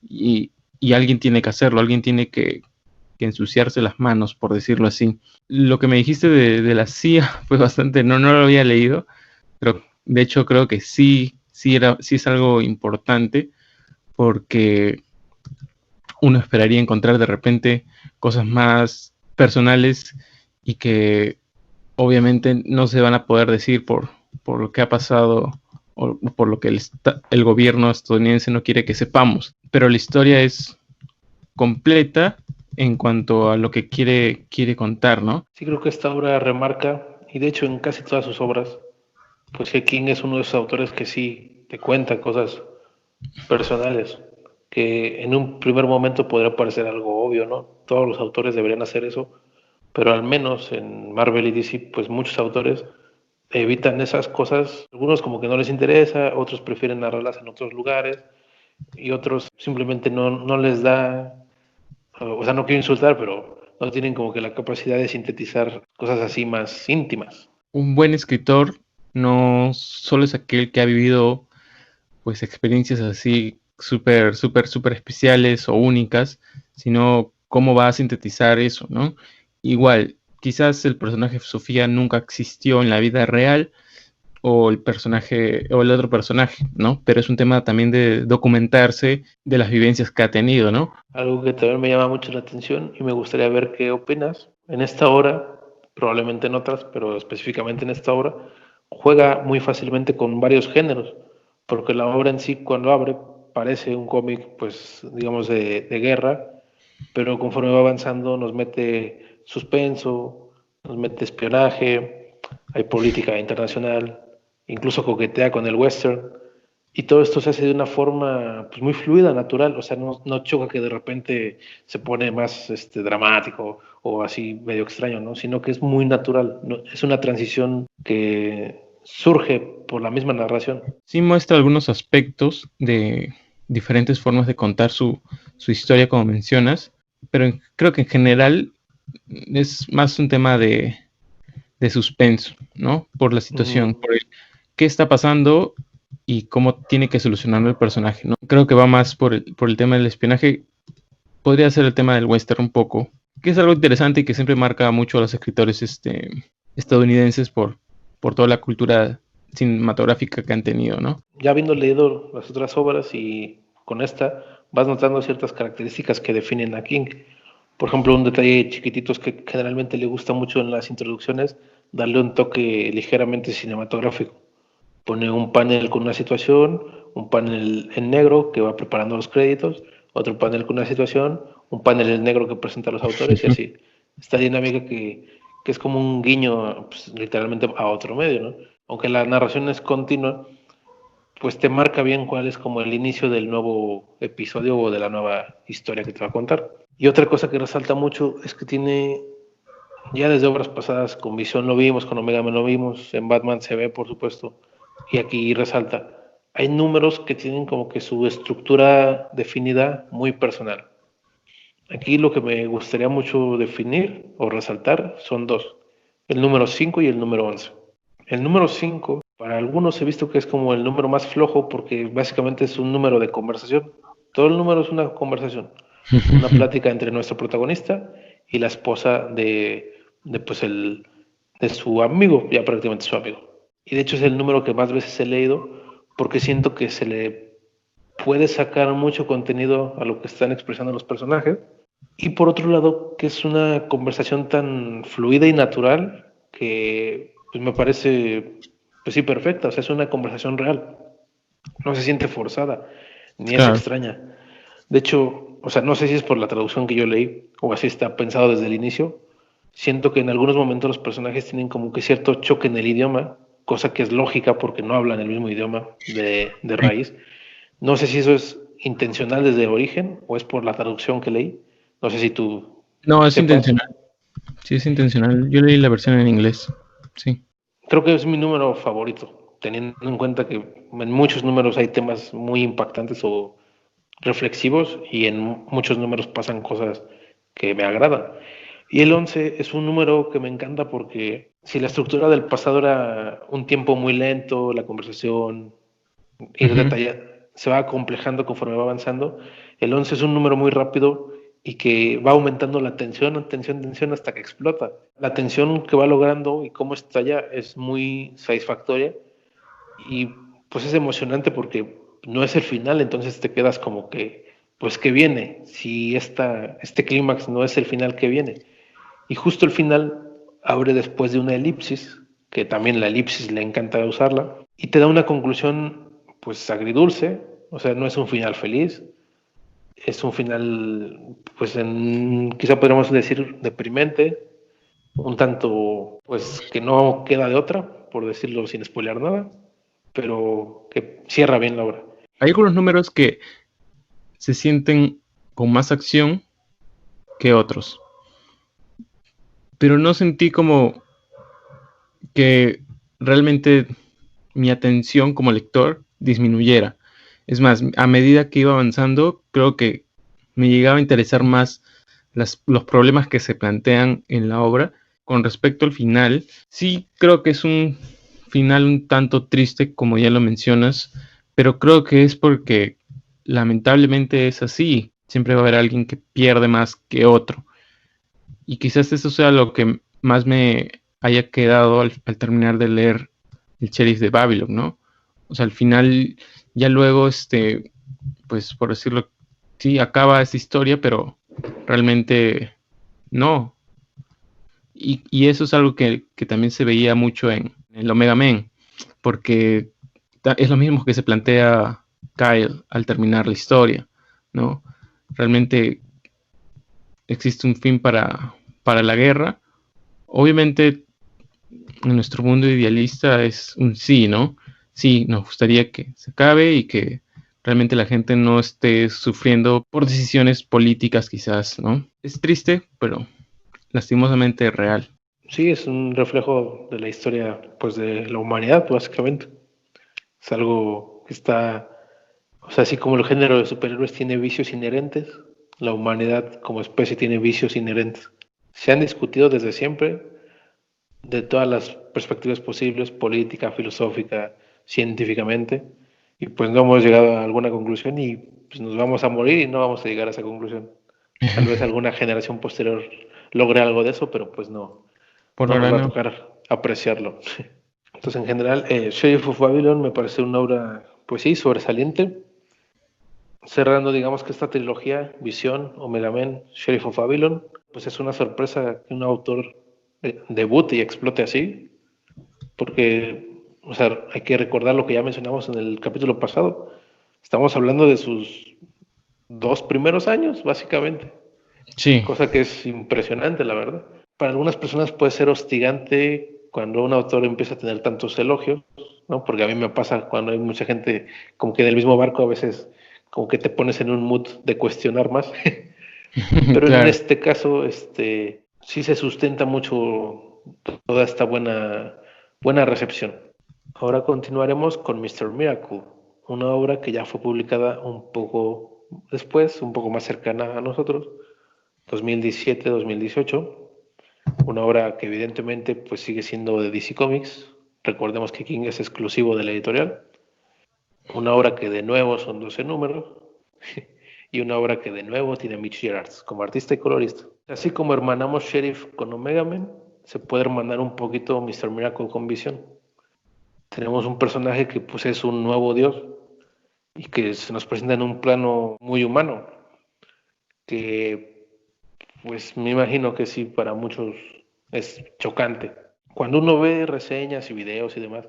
Y alguien tiene que hacerlo, alguien tiene que ensuciarse las manos, por decirlo así. Lo que me dijiste de la CIA fue bastante, no lo había leído, pero de hecho creo que sí es algo importante, porque uno esperaría encontrar de repente cosas más personales y que obviamente no se van a poder decir por lo que ha pasado o por lo que el gobierno estadounidense no quiere que sepamos. Pero la historia es completa en cuanto a lo que quiere contar, ¿no? Sí, creo que esta obra remarca, y de hecho en casi todas sus obras, pues que King es uno de esos autores que sí te cuenta cosas personales, que en un primer momento podría parecer algo obvio, ¿no? Todos los autores deberían hacer eso, pero al menos en Marvel y DC, pues muchos autores evitan esas cosas. Algunos como que no les interesa, otros prefieren narrarlas en otros lugares y otros simplemente no les da, o sea, no quiero insultar, pero no tienen como que la capacidad de sintetizar cosas así más íntimas. Un buen escritor no solo es aquel que ha vivido pues experiencias así súper especiales o únicas, sino cómo va a sintetizar eso, ¿no? Igual, quizás el personaje Sofía nunca existió en la vida real, o el otro personaje, ¿no? Pero es un tema también de documentarse de las vivencias que ha tenido, ¿no? Algo que también me llama mucho la atención y me gustaría ver qué opinas. En esta obra, probablemente en otras, pero específicamente en esta obra, juega muy fácilmente con varios géneros, porque la obra en sí, cuando abre, parece un cómic, pues, digamos, de guerra, pero conforme va avanzando nos mete suspenso, nos mete espionaje, hay política internacional, incluso coquetea con el western, y todo esto se hace de una forma pues, muy fluida, natural, o sea, no choca que de repente se pone más dramático o así medio extraño, ¿no? Sino que es muy natural, ¿no? Es una transición que surge por la misma narración. Sí muestra algunos aspectos de diferentes formas de contar su historia, como mencionas, pero creo que en general es más un tema de suspenso, ¿no? Por la situación, por el qué está pasando y cómo tiene que solucionarlo el personaje, ¿no? Creo que va más por el tema del espionaje. Podría ser el tema del western un poco, que es algo interesante y que siempre marca mucho a los escritores estadounidenses por toda la cultura cinematográfica que han tenido, ¿no? Ya habiendo leído las otras obras y con esta, vas notando ciertas características que definen a King. Por ejemplo, un detalle chiquitito es que generalmente le gusta mucho en las introducciones darle un toque ligeramente cinematográfico. Pone un panel con una situación, un panel en negro que va preparando los créditos, otro panel con una situación, un panel en negro que presenta a los autores y así. Esta dinámica que es como un guiño pues, literalmente a otro medio, ¿no? Aunque la narración es continua, pues te marca bien cuál es como el inicio del nuevo episodio o de la nueva historia que te va a contar. Y otra cosa que resalta mucho es que tiene, ya desde obras pasadas, con Visión lo vimos, con Omega Man lo vimos, en Batman se ve, por supuesto, y aquí resalta, hay números que tienen como que su estructura definida muy personal. Aquí lo que me gustaría mucho definir o resaltar son dos, el número 5 y el número 11. El número 5, para algunos he visto que es como el número más flojo porque básicamente es un número de conversación. Todo el número es una conversación, una plática entre nuestro protagonista y la esposa pues de su amigo, ya prácticamente su amigo. Y de hecho es el número que más veces he leído porque siento que se le puede sacar mucho contenido a lo que están expresando los personajes Y por otro lado, que es una conversación tan fluida y natural que pues, me parece, pues sí, perfecta. O sea, es una conversación real. No se siente forzada, ni es Claro. extraña. De hecho, o sea, no sé si es por la traducción que yo leí o así está pensado desde el inicio. Siento que en algunos momentos los personajes tienen como que cierto choque en el idioma, cosa que es lógica porque no hablan el mismo idioma de Sí. raíz. No sé si eso es intencional desde origen o es por la traducción que leí. No sé si tú No, es sepas. intencional. Sí, es intencional. Yo leí la versión en inglés. Sí. Creo que es mi número favorito, teniendo en cuenta que en muchos números hay temas muy impactantes o reflexivos y en muchos números pasan cosas que me agradan. Y el 11 es un número que me encanta porque si la estructura del pasado era un tiempo muy lento, la conversación, ir Ujú. detallando, se va acomplejando conforme va avanzando, el 11 es un número muy rápido y que va aumentando la tensión, tensión, tensión hasta que explota. La tensión que va logrando y cómo estalla es muy satisfactoria y pues es emocionante porque no es el final, entonces te quedas como que, pues que viene, si este clímax no es el final que viene. Y justo el final abre después de una elipsis, que también la elipsis le encanta usarla, y te da una conclusión pues agridulce, o sea, no es un final feliz, es un final pues quizá podríamos decir deprimente, un tanto pues que no queda de otra, por decirlo sin spoilear nada, pero que cierra bien la obra. Hay algunos números que se sienten con más acción que otros, pero no sentí como que realmente mi atención como lector disminuyera. Es más, a medida que iba avanzando, creo que me llegaba a interesar más los problemas que se plantean en la obra. Con respecto al final, sí creo que es un final un tanto triste, como ya lo mencionas, pero creo que es porque lamentablemente es así. Siempre va a haber alguien que pierde más que otro. Y quizás eso sea lo que más me haya quedado al terminar de leer El Sheriff de Babylon, ¿no? O sea, al final, ya luego, pues por decirlo, sí, acaba esa historia, pero realmente no. Y eso es algo que también se veía mucho en el Omega Men, porque es lo mismo que se plantea Kyle al terminar la historia, ¿no? Realmente existe un fin para la guerra. Obviamente, en nuestro mundo idealista es un sí, ¿no? Sí, nos gustaría que se acabe y que realmente la gente no esté sufriendo por decisiones políticas quizás, ¿no? Es triste, pero lastimosamente real. Sí, es un reflejo de la historia pues de la humanidad básicamente. Es algo que está, o sea, así como el género de superhéroes tiene vicios inherentes, la humanidad como especie tiene vicios inherentes. Se han discutido desde siempre, de todas las perspectivas posibles, política, filosófica, científicamente, y pues no hemos llegado a alguna conclusión y pues nos vamos a morir y no vamos a llegar a esa conclusión. Tal vez alguna generación posterior logre algo de eso, pero pues no, Por no nos ahora va a no. tocar apreciarlo. Entonces, en general, Sheriff of Babylon me parece una obra, pues sí, sobresaliente, cerrando, digamos que esta trilogía, Visión, Omega Men, Sheriff of Babylon, pues es una sorpresa que un autor debute y explote así, porque, o sea, hay que recordar lo que ya mencionamos en el capítulo pasado. Estamos hablando de sus 2 primeros años, básicamente, Sí, cosa que es impresionante, la verdad. Para algunas personas puede ser hostigante cuando un autor empieza a tener tantos elogios, ¿no? Porque a mí me pasa cuando hay mucha gente como que del mismo barco a veces como que te pones en un mood de cuestionar más. Pero en claro. este caso, sí se sustenta mucho toda esta buena recepción. Ahora continuaremos con Mr. Miracle, una obra que ya fue publicada un poco después, un poco más cercana a nosotros, 2017-2018, una obra que evidentemente pues sigue siendo de DC Comics. Recordemos que King es exclusivo de la editorial. Una obra que de nuevo son 12 números y una obra que de nuevo tiene a Mitch Gerards como artista y colorista. Así como hermanamos Sheriff con Omega Man, se puede hermanar un poquito Mr. Miracle con Visión. Tenemos un personaje que pues es un nuevo dios y que se nos presenta en un plano muy humano, que Pues me imagino que sí, para muchos es chocante. Cuando uno ve reseñas y videos y demás,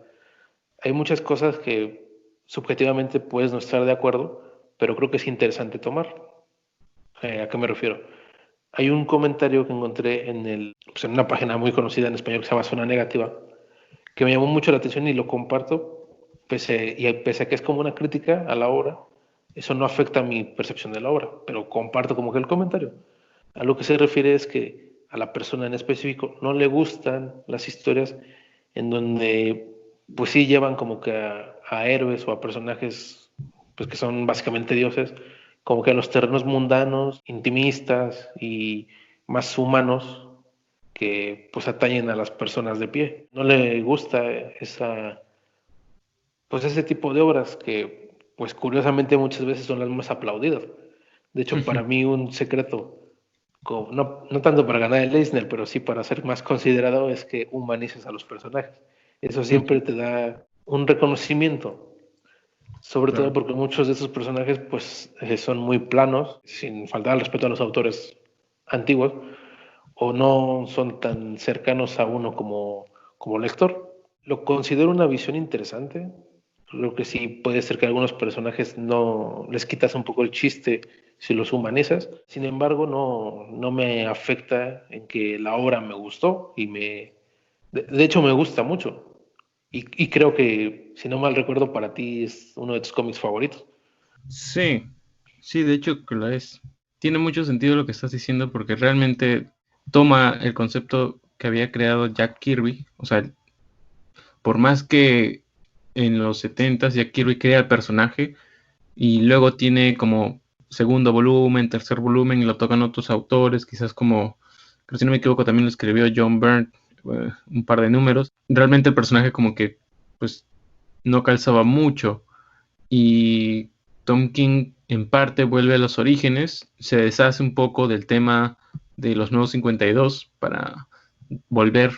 hay muchas cosas que subjetivamente puedes no estar de acuerdo, pero creo que es interesante tomar. ¿A qué me refiero? Hay un comentario que encontré pues en una página muy conocida en español que se llama Zona Negativa, que me llamó mucho la atención y lo comparto, pese a que es como una crítica a la obra, eso no afecta a mi percepción de la obra, pero comparto como que el comentario. A lo que se refiere es que a la persona en específico no le gustan las historias en donde pues sí llevan como que a héroes o a personajes pues que son básicamente dioses, como que a los terrenos mundanos, intimistas y más humanos que pues atañen a las personas de pie. No le gusta pues ese tipo de obras que pues curiosamente muchas veces son las más aplaudidas. De hecho, para mí un secreto, no tanto para ganar el Eisner, pero sí para ser más considerado, es que humanices a los personajes. Eso siempre te da un reconocimiento, sobre todo Claro. porque muchos de esos personajes pues son muy planos, sin faltar al respeto a los autores antiguos, o no son tan cercanos a uno como lector. Lo considero una visión interesante. Creo que sí puede ser que a algunos personajes no les quitas un poco el chiste si los humanizas. Sin embargo, no me afecta en que la obra me gustó de hecho me gusta mucho. Y creo que, si no mal recuerdo, para ti es uno de tus cómics favoritos. Sí, sí, de hecho que lo es. Tiene mucho sentido lo que estás diciendo porque realmente toma el concepto que había creado Jack Kirby. O sea, por más que en los 70s Jack Kirby crea el personaje y luego tiene como segundo volumen, tercer volumen y lo tocan otros autores, quizás como, creo si no me equivoco también lo escribió John Byrne, un par de números. Realmente el personaje como que pues no calzaba mucho y Tom King en parte vuelve a los orígenes, se deshace un poco del tema de los nuevos 52 para volver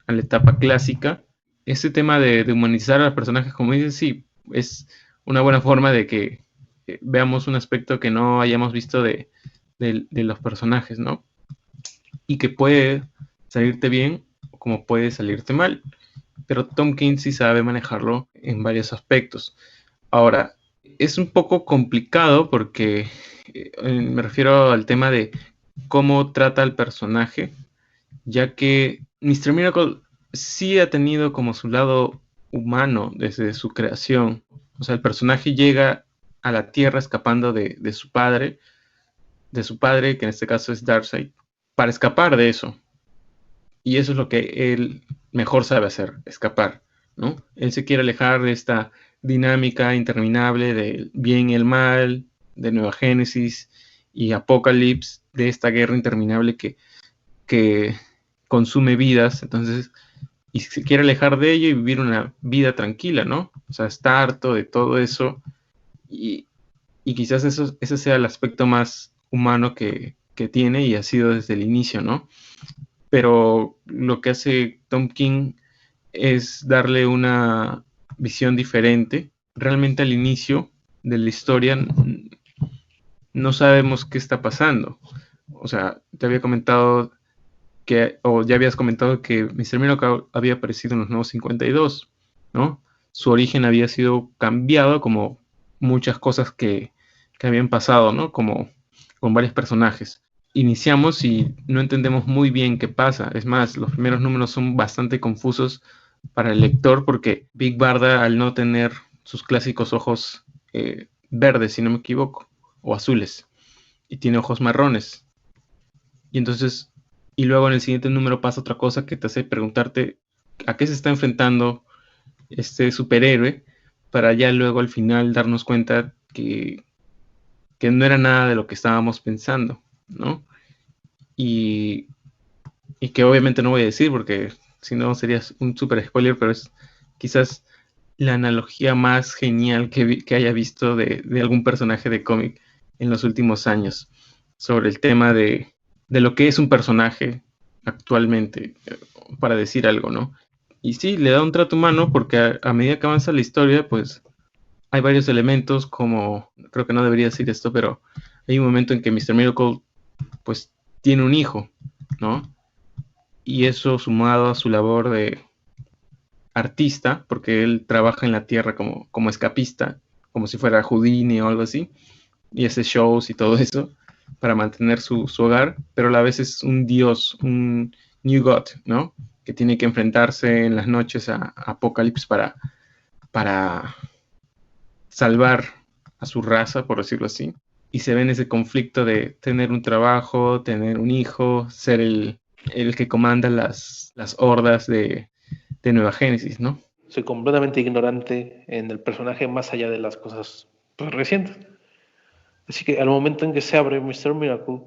a la etapa clásica. Este tema de humanizar a los personajes, como dices, sí, es una buena forma de que veamos un aspecto que no hayamos visto de los personajes, ¿no? Y que puede salirte bien como puede salirte mal. Pero Tom King sí sabe manejarlo en varios aspectos. Ahora, es un poco complicado porque me refiero al tema de cómo trata al personaje, ya que Mr. Miracle sí ha tenido como su lado humano desde su creación. O sea, el personaje llega a la Tierra escapando de su padre, que en este caso es Darkseid, para escapar de eso. Y eso es lo que él mejor sabe hacer, escapar, ¿no? Él se quiere alejar de esta dinámica interminable del bien y el mal, de Nueva Génesis y Apocalipsis, de esta guerra interminable que consume vidas, entonces, y se quiere alejar de ello y vivir una vida tranquila, ¿no? O sea, está harto de todo eso y, y quizás ese sea el aspecto más humano que tiene y ha sido desde el inicio, ¿no? Pero lo que hace Tom King es darle una visión diferente. Realmente al inicio de la historia no sabemos qué está pasando. O sea, te había comentado o ya habías comentado que Mr. Miracle había aparecido en los nuevos 52, ¿no? Su origen había sido cambiado como muchas cosas que habían pasado, ¿no? Como con varios personajes. Iniciamos y no entendemos muy bien qué pasa. Es más, los primeros números son bastante confusos para el lector porque Big Barda, al no tener sus clásicos ojos verdes, si no me equivoco, o azules, y tiene ojos marrones. Y entonces, y luego en el siguiente número pasa otra cosa que te hace preguntarte a qué se está enfrentando este superhéroe para ya luego al final darnos cuenta que no era nada de lo que estábamos pensando, ¿no? Y, y que obviamente no voy a decir porque si no sería un super spoiler, pero es quizás la analogía más genial que haya visto de algún personaje de cómic en los últimos años sobre el tema de lo que es un personaje actualmente, para decir algo, ¿no? Y sí, le da un trato humano porque a medida que avanza la historia, pues hay varios elementos como, creo que no debería decir esto, pero hay un momento en que Mr. Miracle pues tiene un hijo, ¿no? Y eso sumado a su labor de artista, porque él trabaja en la Tierra como escapista, como si fuera Houdini o algo así, y hace shows y todo eso para mantener su hogar, pero a la vez es un dios, un New God, ¿no? Que tiene que enfrentarse en las noches a Apocalipsis para salvar a su raza, por decirlo así. Y se ve en ese conflicto de tener un trabajo, tener un hijo, ser el que comanda las hordas de Nueva Génesis, ¿no? Soy completamente ignorante en el personaje más allá de las cosas pues, recientes. Así que al momento en que se abre Mr. Miracle,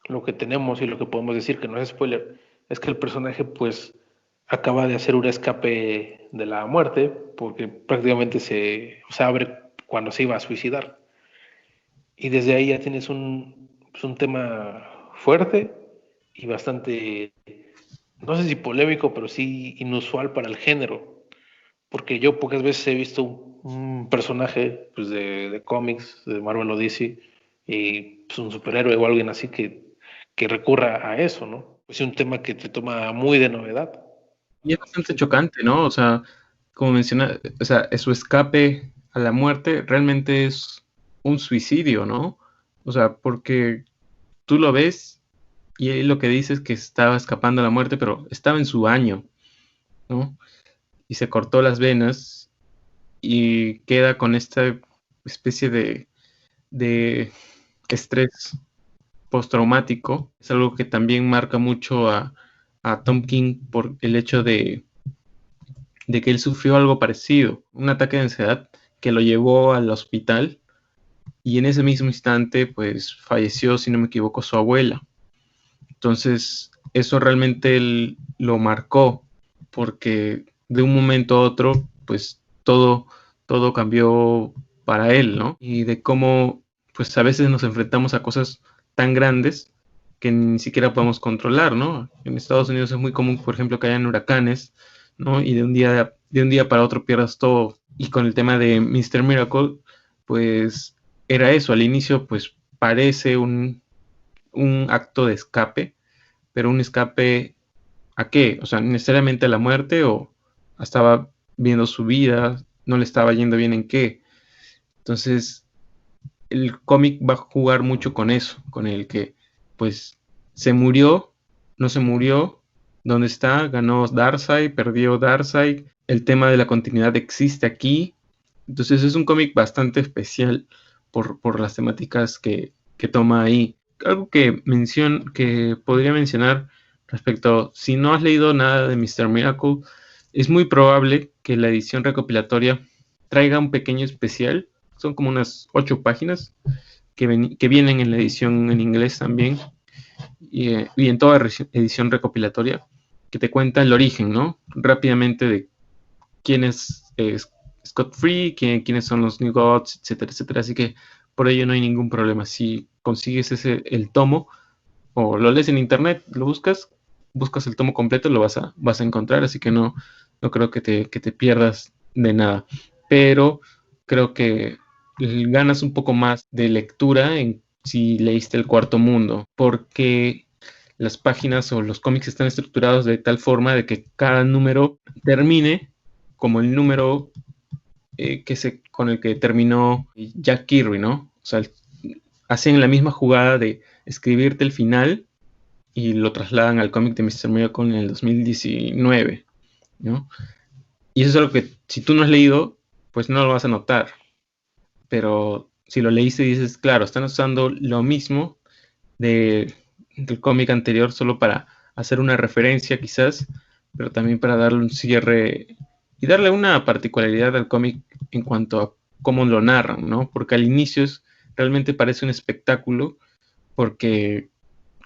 lo que tenemos y lo que podemos decir, que no es spoiler, es que el personaje pues acaba de hacer un escape de la muerte, porque prácticamente se abre cuando se iba a suicidar. Y desde ahí ya tienes pues un tema fuerte y bastante, no sé si polémico, pero sí inusual para el género. Porque yo pocas veces he visto un personaje pues, de cómics, de Marvel o DC, y pues, un superhéroe o alguien así que recurra a eso, ¿no? Es un tema que te toma muy de novedad. Y es bastante chocante, ¿no? O sea, como menciona, o sea, su escape a la muerte realmente es un suicidio, ¿no? O sea, porque tú lo ves y él lo que dice es que estaba escapando a la muerte, pero estaba en su baño, ¿no? Y se cortó las venas y queda con esta especie de estrés postraumático. Es algo que también marca mucho a Tom King por el hecho de que él sufrió algo parecido, un ataque de ansiedad que lo llevó al hospital y en ese mismo instante pues falleció, si no me equivoco, su abuela. Entonces eso realmente él lo marcó porque de un momento a otro pues todo cambió para él, ¿no? Y de cómo pues a veces nos enfrentamos a cosas tan grandes que ni siquiera podemos controlar, ¿no? En Estados Unidos es muy común, por ejemplo, que hayan huracanes, ¿no? Y de un día para otro pierdas todo. Y con el tema de Mr. Miracle, pues era eso. Al inicio, pues parece un acto de escape, pero un escape ¿a qué? O sea, necesariamente a la muerte o estaba viendo su vida, no le estaba yendo bien en qué. Entonces, el cómic va a jugar mucho con eso, con el que, pues, se murió, no se murió, ¿dónde está? Ganó Darkseid, perdió Darkseid, el tema de la continuidad existe aquí. Entonces es un cómic bastante especial por las temáticas que toma ahí. Algo que podría mencionar respecto, si no has leído nada de Mr. Miracle, es muy probable que la edición recopilatoria traiga un pequeño especial. Son como unas 8 páginas que vienen en la edición en inglés también y en toda edición recopilatoria que te cuenta el origen, ¿no? Rápidamente de quién es Scott Free, quiénes son los New Gods, etcétera, etcétera. Así que por ello no hay ningún problema. Si consigues el tomo o lo lees en internet, lo buscas el tomo completo, lo vas a encontrar. Así que no creo que te pierdas de nada. Pero creo que ganas un poco más de lectura si leíste El Cuarto Mundo, porque las páginas o los cómics están estructurados de tal forma de que cada número termine como el número con el que terminó Jack Kirby, ¿no? O sea, hacen la misma jugada de escribirte el final y lo trasladan al cómic de Mr. Miracle en el 2019, ¿no? Y eso es algo que si tú no has leído, pues no lo vas a notar. Pero si lo leíste y dices, claro, están usando lo mismo del cómic anterior solo para hacer una referencia quizás, pero también para darle un cierre y darle una particularidad al cómic en cuanto a cómo lo narran, ¿no? Porque al inicio realmente parece un espectáculo porque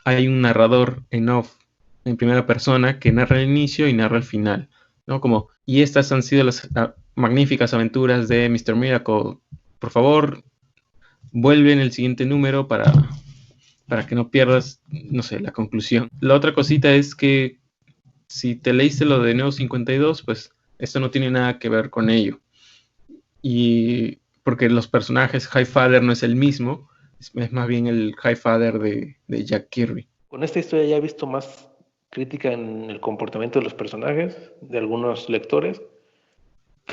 hay un narrador en off, en primera persona, que narra el inicio y narra el final, ¿no? Como, y estas han sido las magníficas aventuras de Mr. Miracle. Por favor, vuelve en el siguiente número para que no pierdas, no sé, la conclusión. La otra cosita es que si te leíste lo de Neo 52, pues esto no tiene nada que ver con ello. Y porque los personajes, Highfather no es el mismo, Es más bien el Highfather de Jack Kirby. Con esta historia ya he visto más crítica en el comportamiento de los personajes, de algunos lectores,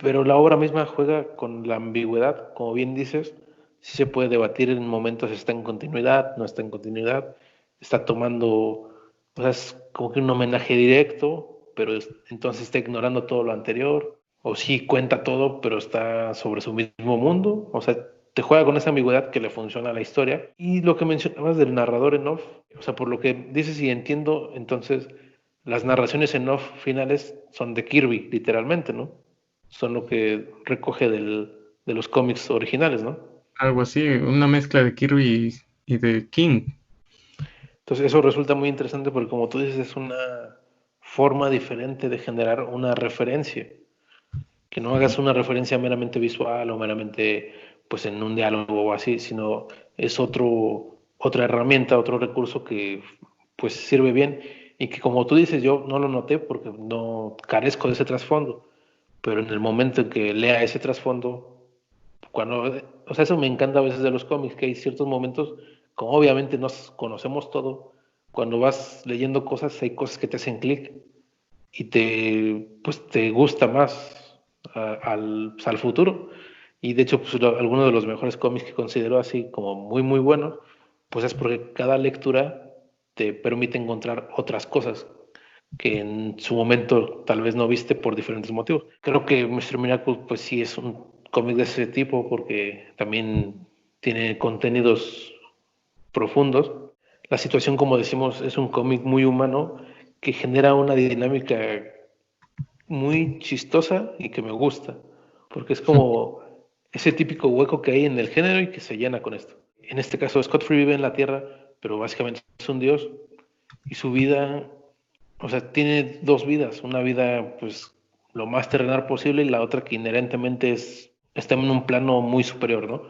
pero la obra misma juega con la ambigüedad, como bien dices, sí se puede debatir en momentos si está en continuidad, no está en continuidad, está tomando, o sea, es como que un homenaje directo, pero entonces está ignorando todo lo anterior, o sí cuenta todo, pero está sobre su mismo mundo, o sea, te juega con esa ambigüedad que le funciona a la historia. Y lo que mencionabas del narrador en off, o sea, por lo que dices y entiendo, entonces las narraciones en off finales son de Kirby, literalmente, ¿no? Son lo que recoge de los cómics originales, ¿no? Algo así, una mezcla de Kirby y de King. Entonces eso resulta muy interesante porque como tú dices es una forma diferente de generar una referencia, que no hagas una referencia meramente visual o meramente pues en un diálogo o así, sino es otra herramienta, otro recurso que pues sirve bien y que como tú dices yo no lo noté porque no carezco de ese trasfondo, pero en el momento en que lea ese trasfondo cuando, o sea, eso me encanta a veces de los cómics, que hay ciertos momentos, como obviamente nos conocemos todo, cuando vas leyendo cosas, hay cosas que te hacen clic y pues, te gusta más pues, al futuro. Y de hecho, pues, algunos de los mejores cómics que considero así como muy, muy buenos, pues es porque cada lectura te permite encontrar otras cosas que en su momento tal vez no viste por diferentes motivos. Creo que Mr. Miracle pues sí es un cómic de ese tipo porque también tiene contenidos profundos. La situación, como decimos, es un cómic muy humano que genera una dinámica muy chistosa y que me gusta, porque es como ese típico hueco que hay en el género y que se llena con esto. En este caso, Scott Free vive en la Tierra, pero básicamente es un dios y su vida, o sea, tiene dos vidas, una vida pues lo más terrenal posible y la otra que inherentemente está en un plano muy superior, ¿no?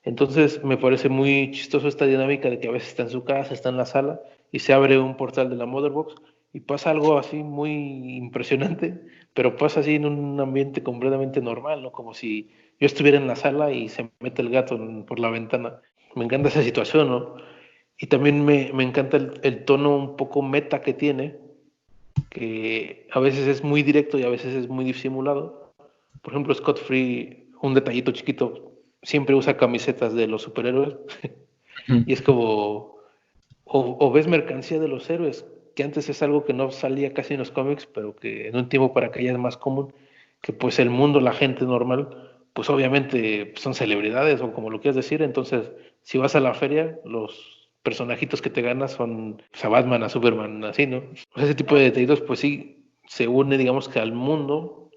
Entonces me parece muy chistoso esta dinámica de que a veces está en su casa, está en la sala y se abre un portal de la Motherbox y pasa algo así muy impresionante, pero pasa así en un ambiente completamente normal, ¿no? Como si yo estuviera en la sala y se mete el gato por la ventana. Me encanta esa situación, ¿no? Y también me encanta el tono un poco meta que tiene, que a veces es muy directo y a veces es muy disimulado. Por ejemplo, Scott Free, un detallito chiquito, siempre usa camisetas de los superhéroes y es como, o ves mercancía de los héroes, que antes es algo que no salía casi en los cómics, pero que en un tiempo para acá ya es más común, que pues el mundo, la gente normal, pues obviamente son celebridades o como lo quieras decir, entonces si vas a la feria, los personajitos que te ganas son pues, a Batman, a Superman, así, ¿no? O sea, ese tipo de detallitos pues sí se une digamos que al mundo,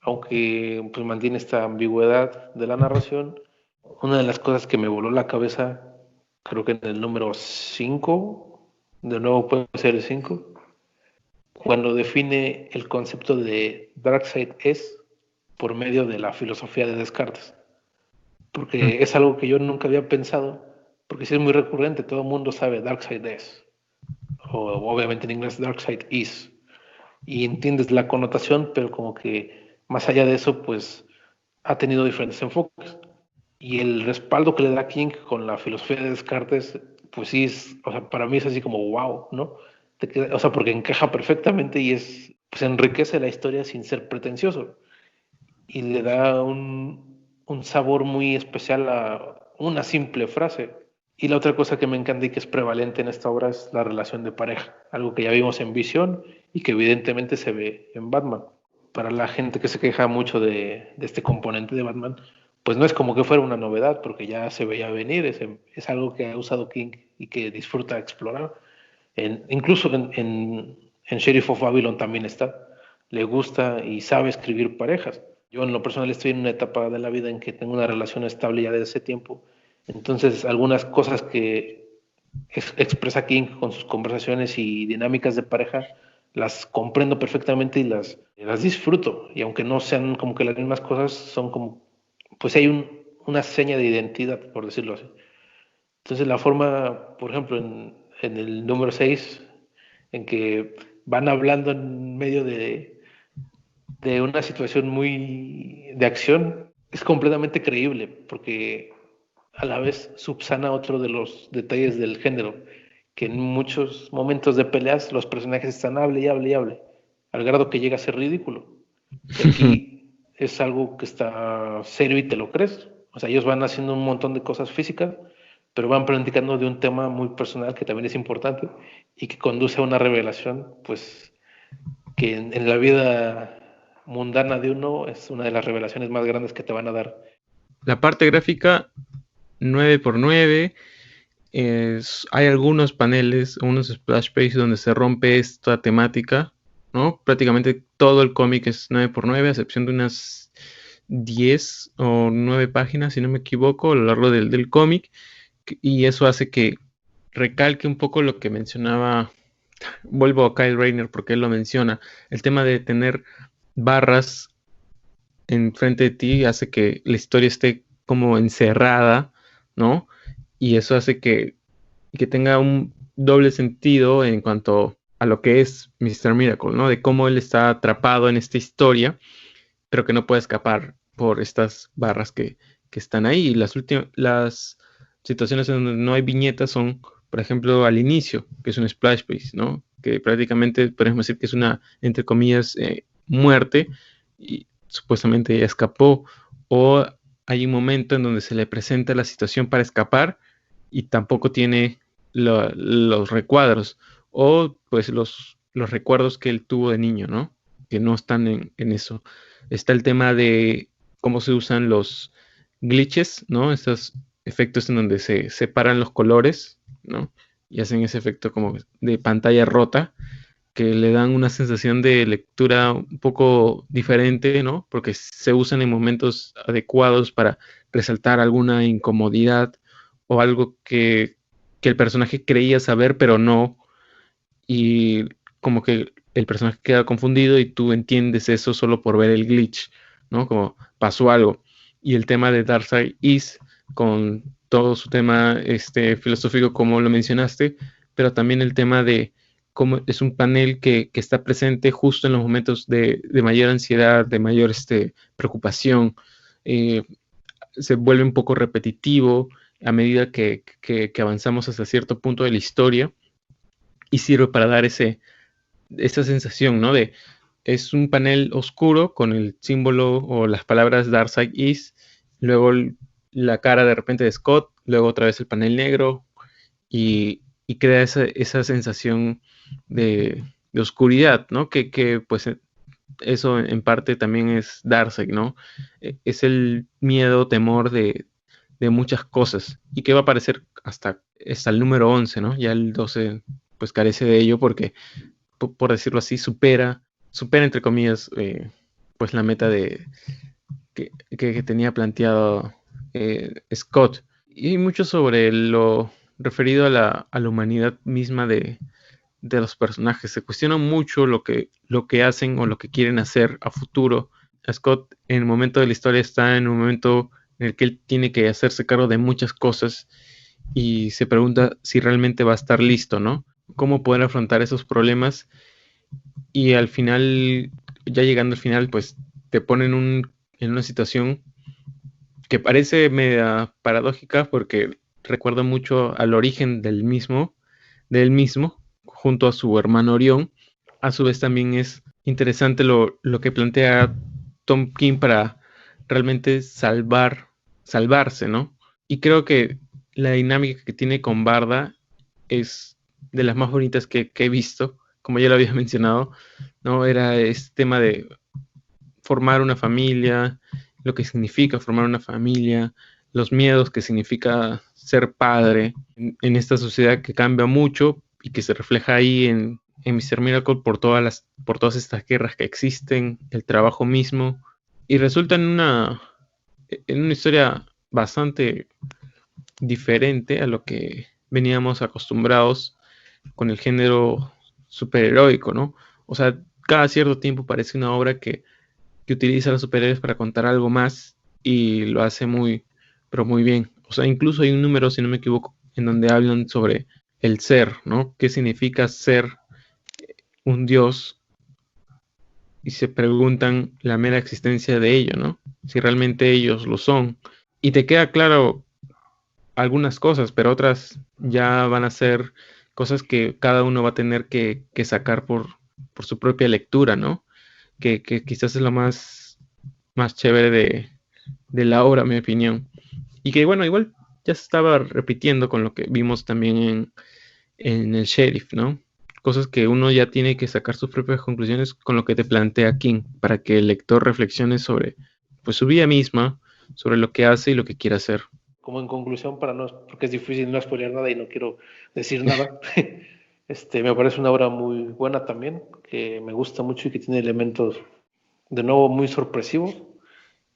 aunque pues mantiene esta ambigüedad de la narración. Una de las cosas que me voló la cabeza, creo que en el número 5 de nuevo puede ser el 5 cuando define el concepto de Darkseid es por medio de la filosofía de Descartes, porque es algo que yo nunca había pensado, porque sí es muy recurrente, todo el mundo sabe Darkseid es, o obviamente en inglés Darkseid is, y entiendes la connotación, pero como que más allá de eso, pues ha tenido diferentes enfoques. Y el respaldo que le da King con la filosofía de Descartes, pues sí es, o sea, para mí es así como wow, ¿no? O sea, porque encaja perfectamente y pues enriquece la historia sin ser pretencioso. Y le da un sabor muy especial a una simple frase. Y la otra cosa que me encanta y que es prevalente en esta obra es la relación de pareja, algo que ya vimos en Visión y que evidentemente se ve en Batman. Para la gente que se queja mucho de este componente de Batman, pues no es como que fuera una novedad, porque ya se veía venir, es algo que ha usado King y que disfruta explorar. Incluso en Sheriff of Babylon también está. Le gusta y sabe escribir parejas. Yo en lo personal estoy en una etapa de la vida en que tengo una relación estable ya desde ese tiempo. Entonces, algunas cosas que expresa King con sus conversaciones y dinámicas de pareja, las comprendo perfectamente y las disfruto. Y aunque no sean como que las mismas cosas, son como, pues hay una seña de identidad, por decirlo así. Entonces la forma, por ejemplo, en el número 6 en que van hablando en medio de una situación muy de acción, es completamente creíble, porque a la vez subsana otro de los detalles del género, que en muchos momentos de peleas los personajes están hable y hable y hable, al grado que llega a ser ridículo. Y aquí es algo que está serio y te lo crees. O sea, ellos van haciendo un montón de cosas físicas, pero van platicando de un tema muy personal que también es importante y que conduce a una revelación, pues, que en la vida mundana de uno es una de las revelaciones más grandes que te van a dar. La parte gráfica 9x9, hay algunos paneles, unos splash pages donde se rompe esta temática, ¿no? Prácticamente todo el cómic es 9x9, a excepción de unas 10 o 9 páginas, si no me equivoco, a lo largo del cómic, y eso hace que recalque un poco lo que mencionaba, vuelvo a Kyle Rayner porque él lo menciona, el tema de tener barras enfrente de ti hace que la historia esté como encerrada, ¿no? Y eso hace que tenga un doble sentido en cuanto a lo que es Mr. Miracle, ¿no? De cómo él está atrapado en esta historia, pero que no puede escapar por estas barras que están ahí. Y las situaciones en donde no hay viñetas son, por ejemplo, al inicio, que es un splash page, ¿no? Que prácticamente podemos decir que es una, entre comillas, muerte, y supuestamente ella escapó, o hay un momento en donde se le presenta la situación para escapar y tampoco tiene los recuadros, o pues los recuerdos que él tuvo de niño, ¿no? Que no están en eso. Está el tema de cómo se usan los glitches, ¿no? Estos efectos en donde se separan los colores, ¿no? Y hacen ese efecto como de pantalla rota, que le dan una sensación de lectura un poco diferente, ¿no? Porque se usan en momentos adecuados para resaltar alguna incomodidad o algo que el personaje creía saber, pero no. Y como que el personaje queda confundido y tú entiendes eso solo por ver el glitch, ¿no? Como pasó algo. Y el tema de Darkseid Is, con todo su tema filosófico, como lo mencionaste, pero también el tema de cómo es un panel que está presente justo en los momentos de mayor ansiedad, de mayor preocupación. Se vuelve un poco repetitivo a medida que avanzamos hasta cierto punto de la historia, y sirve para dar esa sensación, ¿no? Es un panel oscuro con el símbolo o las palabras Darkseid Is, luego la cara de repente de Scott, luego otra vez el panel negro, y crea esa sensación de oscuridad, ¿no? Que pues eso en parte también es Darkseid, ¿no? Es el miedo, temor de muchas cosas, y que va a aparecer hasta el número 11, ¿no? Ya el 12 pues carece de ello porque, por decirlo así, supera entre comillas, pues la meta que tenía planteado Scott. Y hay mucho sobre lo referido a la humanidad misma de los personajes. Se cuestiona mucho lo que hacen o lo que quieren hacer a futuro. Scott, en el momento de la historia, está en un momento en el que él tiene que hacerse cargo de muchas cosas y se pregunta si realmente va a estar listo, ¿no? Cómo poder afrontar esos problemas, y al final, ya llegando al final, pues te ponen en una situación que parece media paradójica, porque recuerda mucho al origen de él mismo, junto a su hermano Orión. A su vez también es interesante lo que plantea Tom King para realmente salvarse, ¿no? Y creo que la dinámica que tiene con Barda es de las más bonitas que he visto, como ya lo había mencionado, ¿no? Era este tema de formar una familia, lo que significa formar una familia, los miedos que significa ser padre en esta sociedad que cambia mucho y que se refleja ahí en Mr. Miracle por todas estas guerras que existen, el trabajo mismo, y resulta en una historia bastante diferente a lo que veníamos acostumbrados con el género superheroico, ¿no? O sea, cada cierto tiempo parece una obra que utiliza a los superhéroes para contar algo más, y lo hace pero muy bien. O sea, incluso hay un número, si no me equivoco, en donde hablan sobre el ser, ¿no? ¿Qué significa ser un dios? Y se preguntan la mera existencia de ello, ¿no? Si realmente ellos lo son. Y te queda claro algunas cosas, pero otras ya van a ser cosas que cada uno va a tener que sacar por su propia lectura, ¿no? Que quizás es lo más chévere de la obra, a mi opinión. Y que bueno, igual ya se estaba repitiendo con lo que vimos también en el Sheriff, ¿no? Cosas que uno ya tiene que sacar sus propias conclusiones con lo que te plantea King, para que el lector reflexione sobre pues, su vida misma, sobre lo que hace y lo que quiere hacer. Como en conclusión, porque es difícil no spoilear nada y no quiero decir nada, me parece una obra muy buena también, que me gusta mucho y que tiene elementos, de nuevo, muy sorpresivos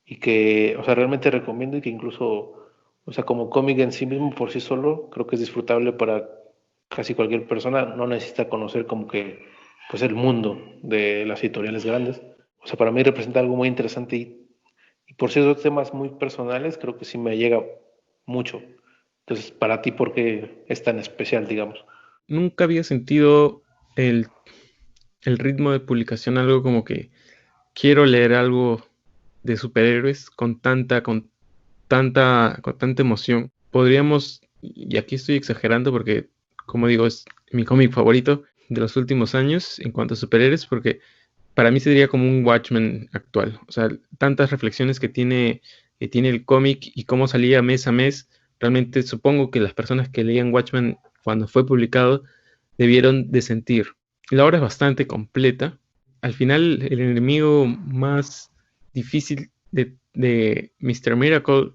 y que, o sea, realmente recomiendo y que incluso, o sea, como cómic en sí mismo, por sí solo, creo que es disfrutable para casi cualquier persona, no necesita conocer como que, pues, el mundo de las editoriales grandes. O sea, para mí representa algo muy interesante y por ciertos temas muy personales, creo que sí me llega mucho. Entonces, para ti, ¿por qué es tan especial, digamos? Nunca había sentido el, el ritmo de publicación, algo como que quiero leer algo de superhéroes con tanta emoción. Podríamos, y aquí estoy exagerando porque, como digo, es mi cómic favorito de los últimos años en cuanto a superhéroes, porque para mí sería como un Watchmen actual. O sea, tantas reflexiones que tiene el cómic y cómo salía mes a mes. Realmente supongo que las personas que leían Watchmen cuando fue publicado debieron de sentir. La obra es bastante completa. Al final, el enemigo más difícil de Mr. Miracle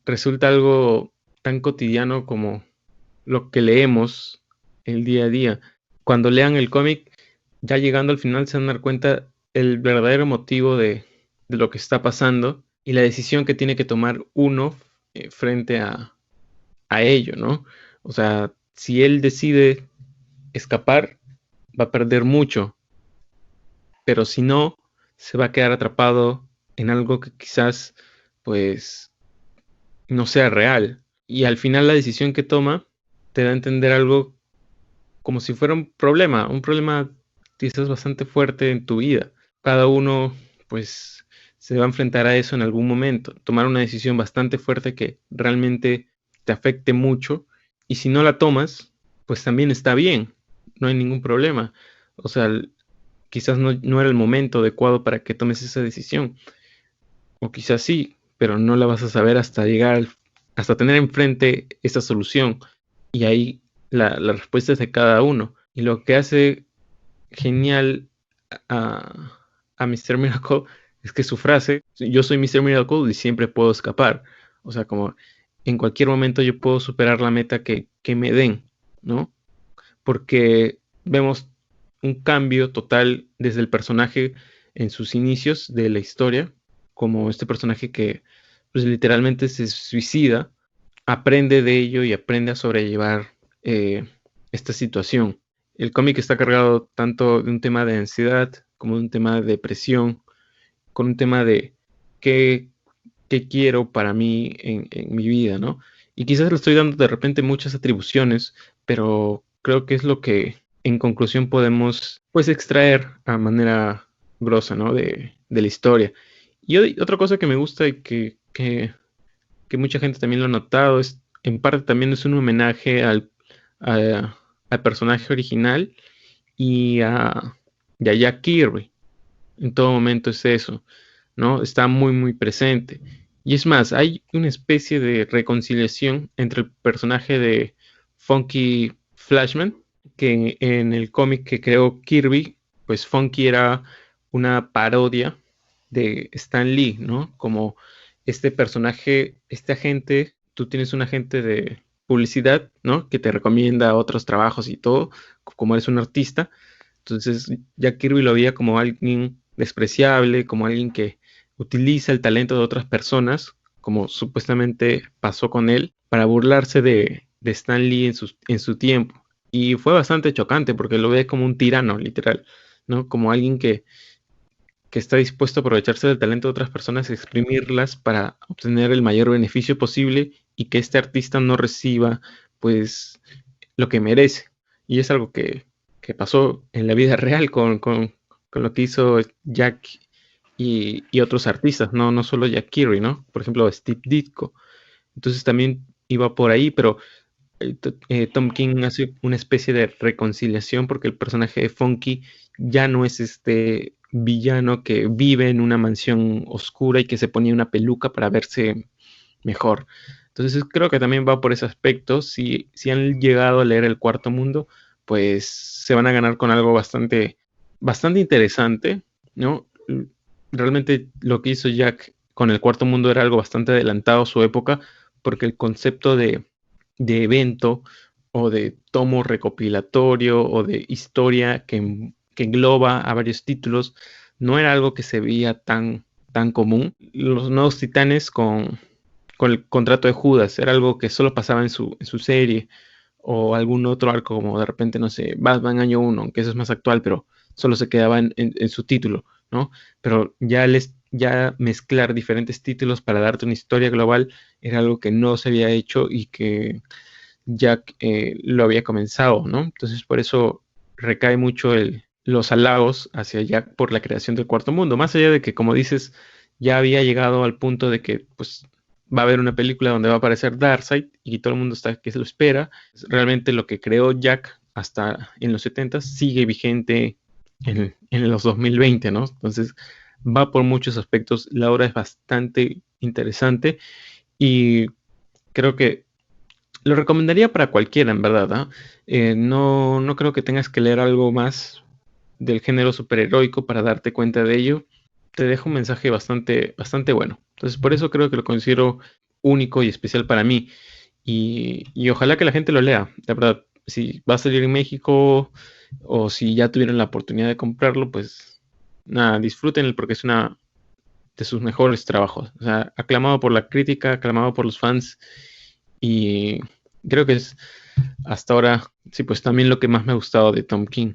resulta algo tan cotidiano como lo que leemos el día a día. Cuando lean el cómic, ya llegando al final se van a dar cuenta el verdadero motivo de lo que está pasando y la decisión que tiene que tomar uno frente a ello, ¿no? O sea, si él decide escapar, va a perder mucho, pero si no, se va a quedar atrapado en algo que quizás, pues, no sea real. Y al final la decisión que toma te da a entender algo como si fuera un problema quizás bastante fuerte en tu vida. Cada uno, pues, se va a enfrentar a eso en algún momento, tomar una decisión bastante fuerte que realmente te afecte mucho, y si no la tomas, pues también está bien, no hay ningún problema. O sea, quizás no era el momento adecuado para que tomes esa decisión, o quizás sí, pero no la vas a saber hasta llegar, hasta tener enfrente esa solución, y ahí la respuesta es de cada uno. Y lo que hace genial a Mr. Miracle es que su frase, yo soy Mr. Miracle y siempre puedo escapar. O sea, como en cualquier momento yo puedo superar la meta que me den, ¿no? Porque vemos un cambio total desde el personaje en sus inicios de la historia, como este personaje que pues literalmente se suicida, aprende de ello y aprende a sobrellevar esta situación. El cómic está cargado tanto de un tema de ansiedad como de un tema de depresión, con un tema de qué, qué quiero para mí en mi vida, ¿no? Y quizás le estoy dando de repente muchas atribuciones, pero creo que es lo que en conclusión podemos pues extraer a manera grosa, ¿no? De la historia. Y otra cosa que me gusta y que mucha gente también lo ha notado es, en parte también es un homenaje al personaje original y a Jack Kirby. En todo momento es eso, ¿no? Está muy, muy presente. Y es más, hay una especie de reconciliación entre el personaje de Funky Flashman, que en el cómic que creó Kirby, pues Funky era una parodia de Stan Lee, ¿no? Como este personaje, este agente, tú tienes un agente de publicidad, ¿no? Que te recomienda otros trabajos y todo, como eres un artista. Entonces, Jack Kirby lo veía como alguien despreciable, como alguien que utiliza el talento de otras personas, como supuestamente pasó con él, para burlarse de Stan Lee en su tiempo. Y fue bastante chocante porque lo ve como un tirano, literal, ¿no? Como alguien que está dispuesto a aprovecharse del talento de otras personas y exprimirlas para obtener el mayor beneficio posible y que este artista no reciba, pues, lo que merece. Y es algo que pasó en la vida real con lo que hizo Jack y otros artistas, no solo Jack Kirby, ¿no? Por ejemplo, Steve Ditko. Entonces también iba por ahí, pero Tom King hace una especie de reconciliación porque el personaje de Funky ya no es este villano que vive en una mansión oscura y que se ponía una peluca para verse mejor. Entonces creo que también va por ese aspecto. Si han llegado a leer El Cuarto Mundo, pues se van a ganar con algo bastante interesante, ¿no? Realmente lo que hizo Jack con El Cuarto Mundo era algo bastante adelantado a su época, porque el concepto de evento o de tomo recopilatorio o de historia que engloba a varios títulos no era algo que se veía tan común. Los Nuevos Titanes con el contrato de Judas era algo que solo pasaba en su serie, o algún otro arco como de repente, no sé, Batman Año 1, aunque eso es más actual, pero solo se quedaba en su título, ¿no? Pero ya mezclar diferentes títulos para darte una historia global era algo que no se había hecho y que Jack lo había comenzado, ¿no? Entonces por eso recae mucho los halagos hacia Jack por la creación del Cuarto Mundo, más allá de que, como dices, ya había llegado al punto de que pues va a haber una película donde va a aparecer Darkseid y todo el mundo está que se lo espera. Realmente lo que creó Jack hasta en los 70 sigue vigente en los 2020, ¿no? Entonces va por muchos aspectos. La obra es bastante interesante y creo que lo recomendaría para cualquiera, en verdad, ¿eh? No creo que tengas que leer algo más del género superheroico para darte cuenta de ello. Te deja un mensaje bastante bueno. Entonces, por eso creo que lo considero único y especial para mí. Y ojalá que la gente lo lea. La verdad, si va a salir en México o si ya tuvieron la oportunidad de comprarlo, pues nada, disfrútenlo porque es una de sus mejores trabajos. O sea, aclamado por la crítica, aclamado por los fans. Y creo que es hasta ahora, sí, pues también lo que más me ha gustado de Tom King.